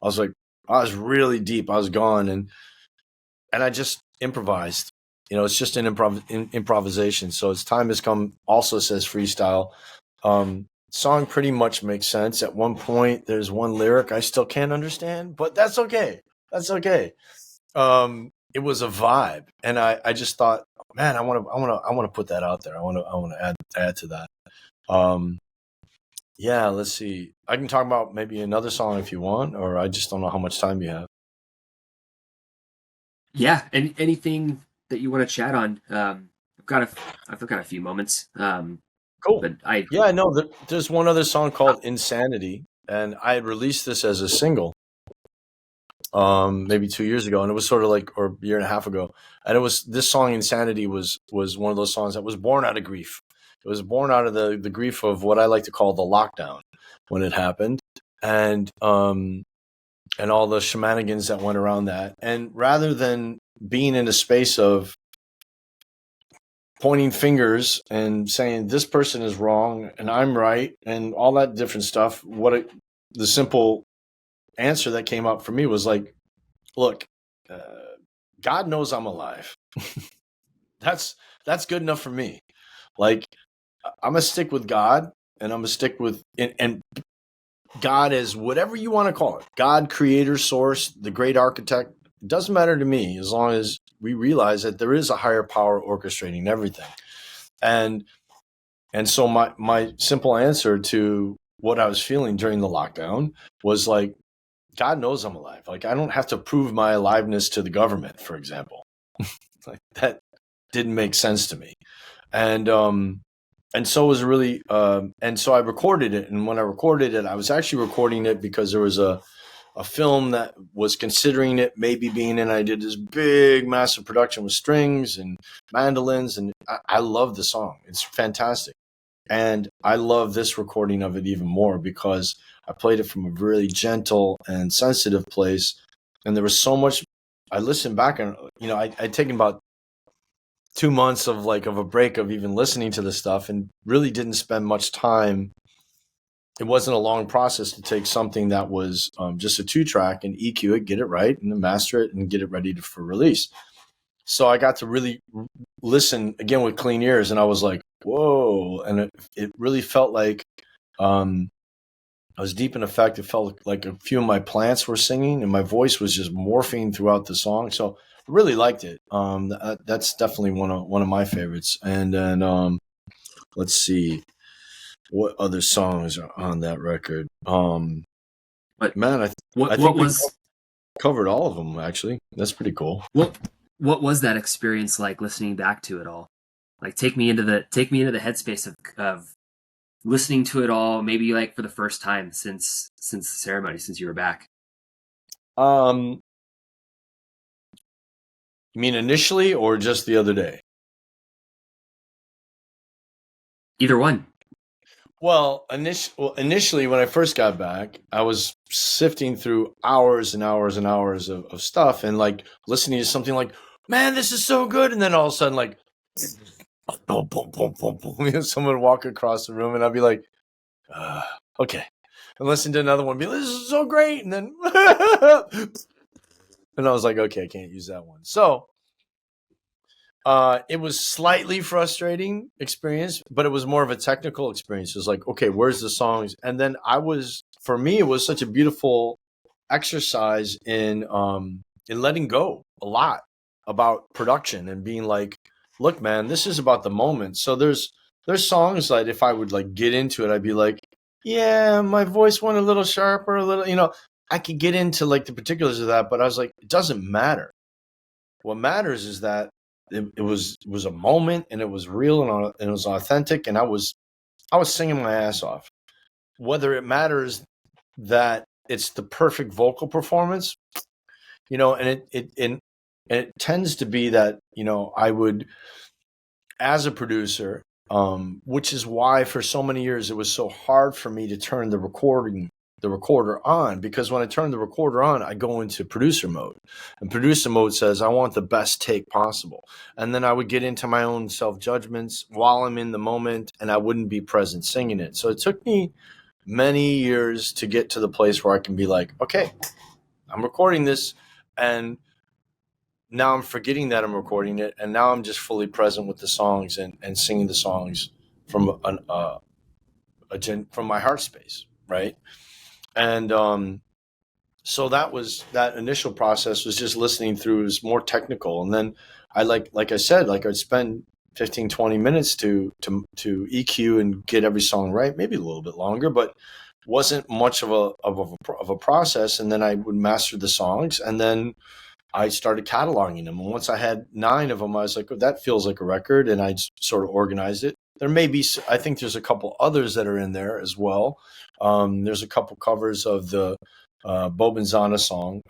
Speaker 2: I was like, I was really deep. I was gone. And I just improvised. It's just an improvisation. So as Time Has Come also says freestyle. Song pretty much makes sense. At one point, there's one lyric I still can't understand, but that's okay. That's okay. It was a vibe, and I just thought, man, I want to put that out there. I want to add to that. Yeah, let's see. I can talk about maybe another song if you want, or I just don't know how much time you have.
Speaker 1: Yeah, anything that you want to chat on. I've got a few moments.
Speaker 2: Cool.
Speaker 1: But
Speaker 2: there's one other song called Insanity, and I had released this as a single maybe 2 years ago, and it was sort of like, or a year and a half ago. And it was, this song Insanity was one of those songs that was born out of grief. It was born out of the grief of what I like to call the lockdown when it happened, and all the shenanigans that went around that. And rather than being in a space of pointing fingers and saying this person is wrong and I'm right and all that different stuff, the simple answer that came up for me was like, look, God knows I'm alive. That's good enough for me. Like, I'm gonna stick with God, and I'm gonna stick with and God is whatever you want to call it. God, creator, source, the great architect. It doesn't matter to me as long as we realize that there is a higher power orchestrating everything. And so my simple answer to what I was feeling during the lockdown was like, God knows I'm alive. Like, I don't have to prove my aliveness to the government, for example. Like, that didn't make sense to me. And so it was really, and so I recorded it. And when I recorded it, I was actually recording it because there was a film that was considering it maybe being in. I did this big, massive production with strings and mandolins, and I love the song. It's fantastic. And I love this recording of it even more because I played it from a really gentle and sensitive place. And there was so much, I listened back and, I'd taken about 2 months of a break of even listening to the stuff and really didn't spend much time. It wasn't a long process to take something that was just a 2-track and EQ it, get it right, and then master it and get it ready for release. So I got to really listen again with clean ears, and I was like, whoa. And it really felt like I was deep in effect. It felt like a few of my plants were singing and my voice was just morphing throughout the song. So I really liked it. That's definitely one of my favorites. And then let's see what other songs are on that record.
Speaker 1: But
Speaker 2: man, I think we covered all of them, actually. That's pretty cool.
Speaker 1: What was that experience like listening back to it all? Like, take me into the headspace of listening to it all, maybe like for the first time since the ceremony, since you were back.
Speaker 2: You mean initially or just the other day?
Speaker 1: Either one.
Speaker 2: Well, initially when I first got back, I was sifting through hours and hours and hours of stuff and like listening to something like, man, this is so good. And then all of a sudden, like, boom, boom, boom, boom, boom. Someone would walk across the room and I'd be like, okay. And listen to another one, be like, this is so great. And then, and I was like, okay, I can't use that one. So it was slightly frustrating experience, but it was more of a technical experience. It was like, okay, where's the songs? And then for me, it was such a beautiful exercise in letting go a lot about production and being like, look, man, this is about the moment. So there's songs that if I would like get into it, I'd be like, yeah, my voice went a little sharper, a little, I could get into like the particulars of that, but I was like, it doesn't matter. What matters is that it was a moment and it was real and it was authentic. And I was singing my ass off. Whether it matters that it's the perfect vocal performance, and it tends to be that, I would, as a producer, which is why for so many years it was so hard for me to turn the recorder on, because when I turn the recorder on, I go into producer mode, and producer mode says I want the best take possible. And then I would get into my own self-judgments while I'm in the moment, and I wouldn't be present singing it. So it took me many years to get to the place where I can be like, okay, I'm recording this, and now I'm forgetting that I'm recording it, and now I'm just fully present with the songs and singing the songs from from my heart space, right? And so that initial process was just listening through. It was more technical. And then I like I said, like I'd spend 15, 20 minutes to EQ and get every song right, maybe a little bit longer, but wasn't much of a process. And then I would master the songs, and then I started cataloging them. And once I had 9 of them, I was like, oh, that feels like a record. And I sort of organized it. There may be, I think there's a couple others that are in there as well. There's a couple covers of the Bobenzana song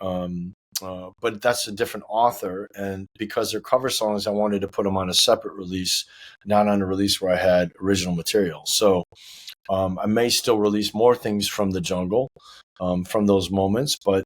Speaker 2: but that's a different author. And because they're cover songs, I wanted to put them on a separate release, not on a release where I had original material. So I may still release more things from the jungle, from those moments, but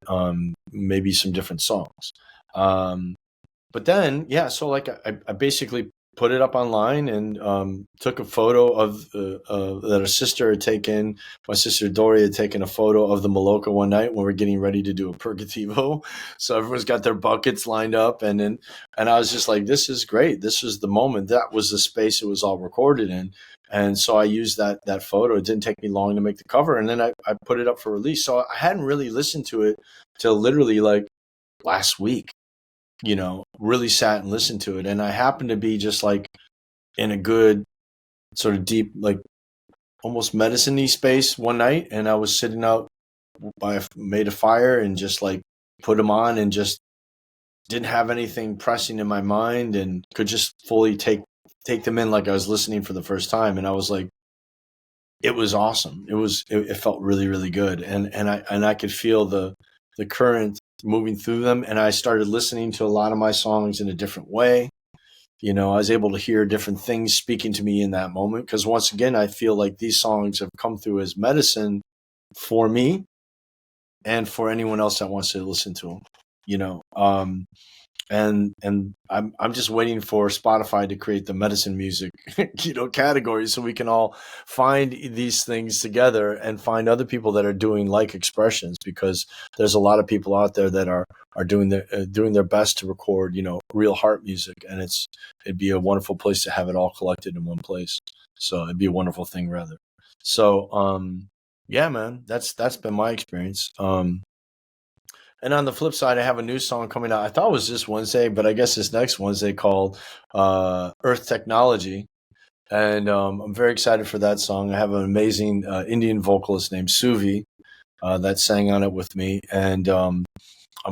Speaker 2: maybe some different songs. But then, yeah, so like I basically put it up online and took a photo of that a sister had taken. My sister Dory had taken a photo of the Maloka one night when we were getting ready to do a Purgativo. So everyone's got their buckets lined up, and I was just like, this is great. This was the moment. That was the space it was all recorded in. And so I used that photo. It didn't take me long to make the cover, and then I put it up for release. So I hadn't really listened to it till literally like last week. Really sat and listened to it. And I happened to be just like in a good sort of deep, like almost medicine-y space one night. And I was sitting out made a fire and just like put them on and just didn't have anything pressing in my mind and could just fully take them in like I was listening for the first time. And I was like, it was awesome. It felt really, really good. And I could feel the current moving through them. And I started listening to a lot of my songs in a different way. I was able to hear different things speaking to me in that moment. Because once again, I feel like these songs have come through as medicine for me and for anyone else that wants to listen to them, and I'm just waiting for Spotify to create the medicine music, category, so we can all find these things together and find other people that are doing like expressions, because there's a lot of people out there that are doing their best to record, real heart music, and it'd be a wonderful place to have it all collected in one place. So it'd be a wonderful thing, rather. So, yeah, man, that's been my experience. And on the flip side, I have a new song coming out. I thought it was this Wednesday, but I guess it's next Wednesday, called Earth Technology. And I'm very excited for that song. I have an amazing Indian vocalist named Suvi that sang on it with me. And I'm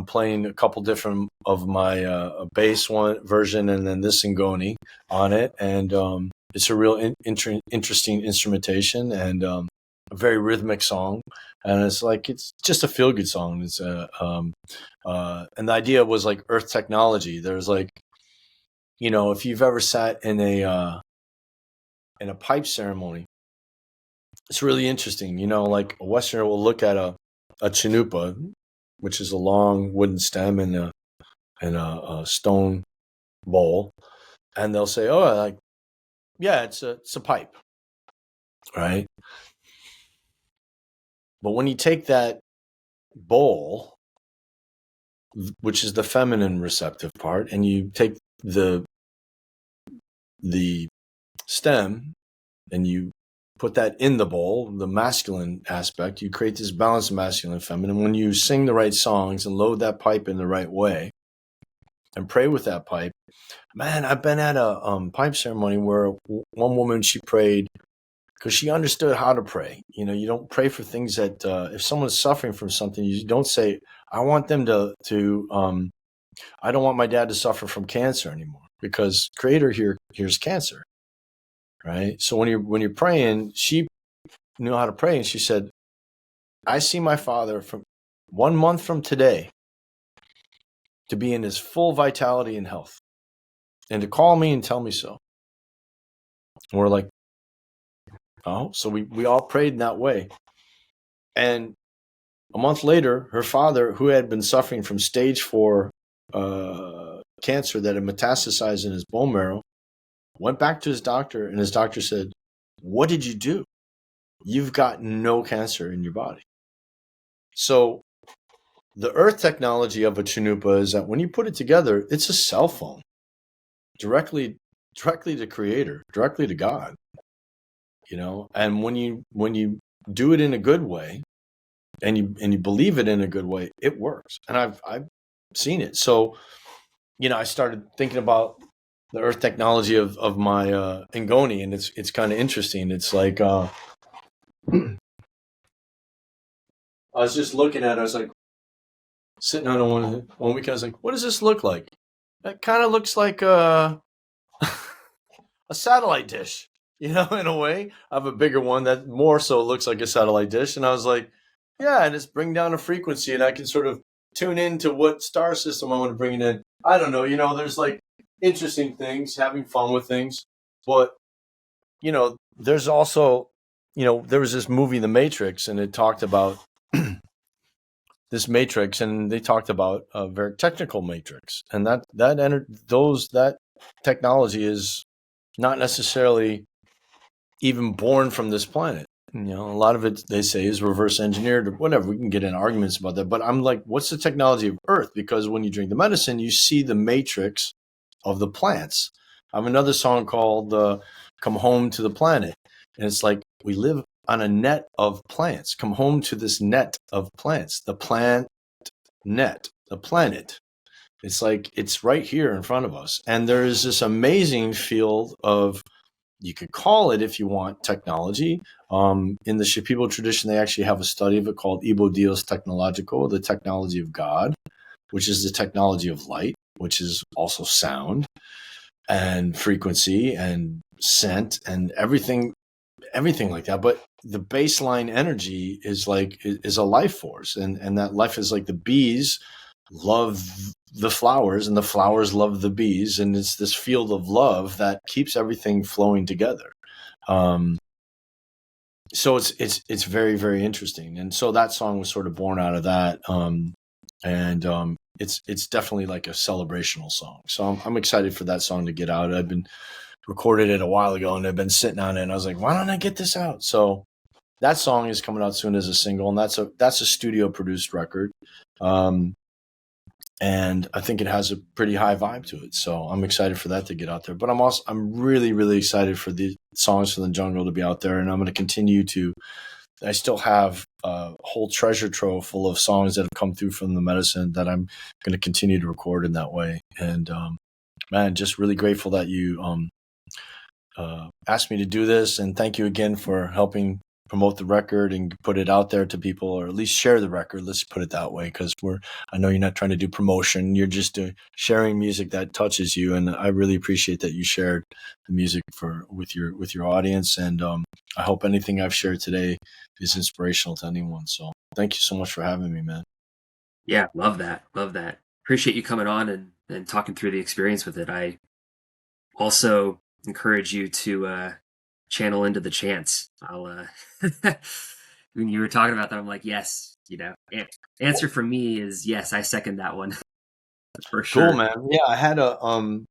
Speaker 2: playing a couple different of my bass version and then this Ngoni on it. And it's a real interesting instrumentation and a very rhythmic song. And it's just a feel good song. It's and the idea was like Earth Technology. There's like, if you've ever sat in a pipe ceremony, it's really interesting. Like a Westerner will look at a chanupa, which is a long wooden stem in a stone bowl, and they'll say, "Oh, like, yeah, it's a pipe, right?" But when you take that bowl, which is the feminine receptive part, and you take the stem and you put that in the bowl, the masculine aspect, you create this balance of masculine and feminine. When you sing the right songs and load that pipe in the right way and pray with that pipe, man, I've been at a pipe ceremony where one woman, she prayed because she understood how to pray. You don't pray for things that if someone's suffering from something, you don't say, I want them to I don't want my dad to suffer from cancer anymore, because Creator hears cancer, right? So when you're praying, she knew how to pray, and she said, I see my father from 1 month from today to be in his full vitality and health, and to call me and tell me so. And we're like, oh, so we all prayed in that way. And a month later, her father, who had been suffering from stage 4 cancer that had metastasized in his bone marrow, went back to his doctor, and his doctor said, what did you do? You've got no cancer in your body. So the Earth Technology of a chanupa is that when you put it together, it's a cell phone directly to Creator, directly to God. And when you do it in a good way, and you believe it in a good way, it works. And I've seen it. So, I started thinking about the Earth Technology of my Ngoni, and it's kind of interesting. It's like I was just looking at it. I was like sitting on one weekend. I was like, what does this look like? It kind of looks like a satellite dish, in a way. I have a bigger one that more so looks like a satellite dish. And I was like, yeah, and it's bring down a frequency, and I can sort of tune into what star system I want to bring it in. I don't know. There's like interesting things, having fun with things, but there's also, there was this movie, The Matrix, and it talked about this matrix, and they talked about a very technical matrix, and that technology is not necessarily even born from this planet. A lot of it, they say, is reverse engineered or whatever. We can get in arguments about that, but I'm like, what's the technology of Earth? Because when you drink the medicine, you see the matrix of the plants. I have another song called "Come Home to the Planet," and it's like we live on a net of plants. Come home to this net of plants. The plant net, the planet. It's like it's right here in front of us, and there is this amazing field of, you could call it, if you want, technology. In the Shipibo tradition, they actually have a study of it called Ibo Dios Tecnológico, the technology of God, which is the technology of light, which is also sound and frequency and scent and everything like that. But the baseline energy is a life force, and that life is like the bees love the flowers and the flowers love the bees, and it's this field of love that keeps everything flowing together. So it's very, very interesting, and so that song was sort of born out of that. It's definitely like a celebrational song. So I'm excited for that song to get out. I've been recorded it a while ago, and I've been sitting on it, and I was like, why don't I get this out? So that song is coming out soon as a single, and that's a studio produced record. And I think it has a pretty high vibe to it. So I'm excited for that to get out there. But I'm really, really excited for the Songs from the Jungle to be out there. And I'm going to continue I still have a whole treasure trove full of songs that have come through from the medicine that I'm going to continue to record in that way. And, man, just really grateful that you asked me to do this. And thank you again for helping promote the record and put it out there to people, or at least share the record. Let's put it that way, because I know you're not trying to do promotion. You're just sharing music that touches you, and I really appreciate that you shared the music with your audience. And I hope anything I've shared today is inspirational to anyone. So thank you so much for having me, man.
Speaker 1: Yeah, love that. Appreciate you coming on and talking through the experience with it. I also encourage you to channel into the chants. I'll when you were talking about that, I'm like, yes, answer from me is yes. I second that one for sure.
Speaker 2: Cool, man. Yeah, I had an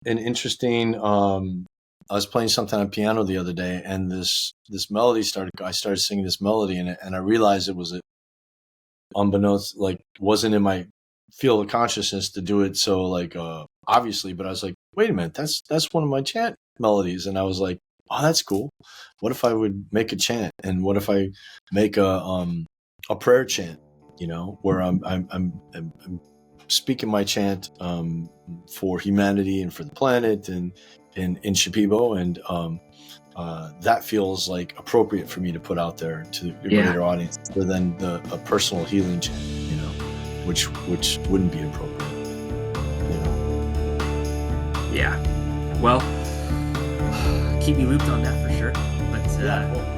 Speaker 2: interesting. I was playing something on piano the other day, and this melody started. I started singing this melody in it, and I realized it was unbeknownst, like wasn't in my field of consciousness to do it. So obviously, but I was like, wait a minute, that's one of my chant melodies, and I was like, oh, that's cool. What if I would make a chant, and what if I make a prayer chant? Where I'm speaking my chant for humanity and for the planet, and in Shipibo, and that feels like appropriate for me to put out there to a greater audience, rather than a personal healing chant, which wouldn't be appropriate.
Speaker 1: Yeah. Well, keep me looped on that for sure. But
Speaker 2: yeah.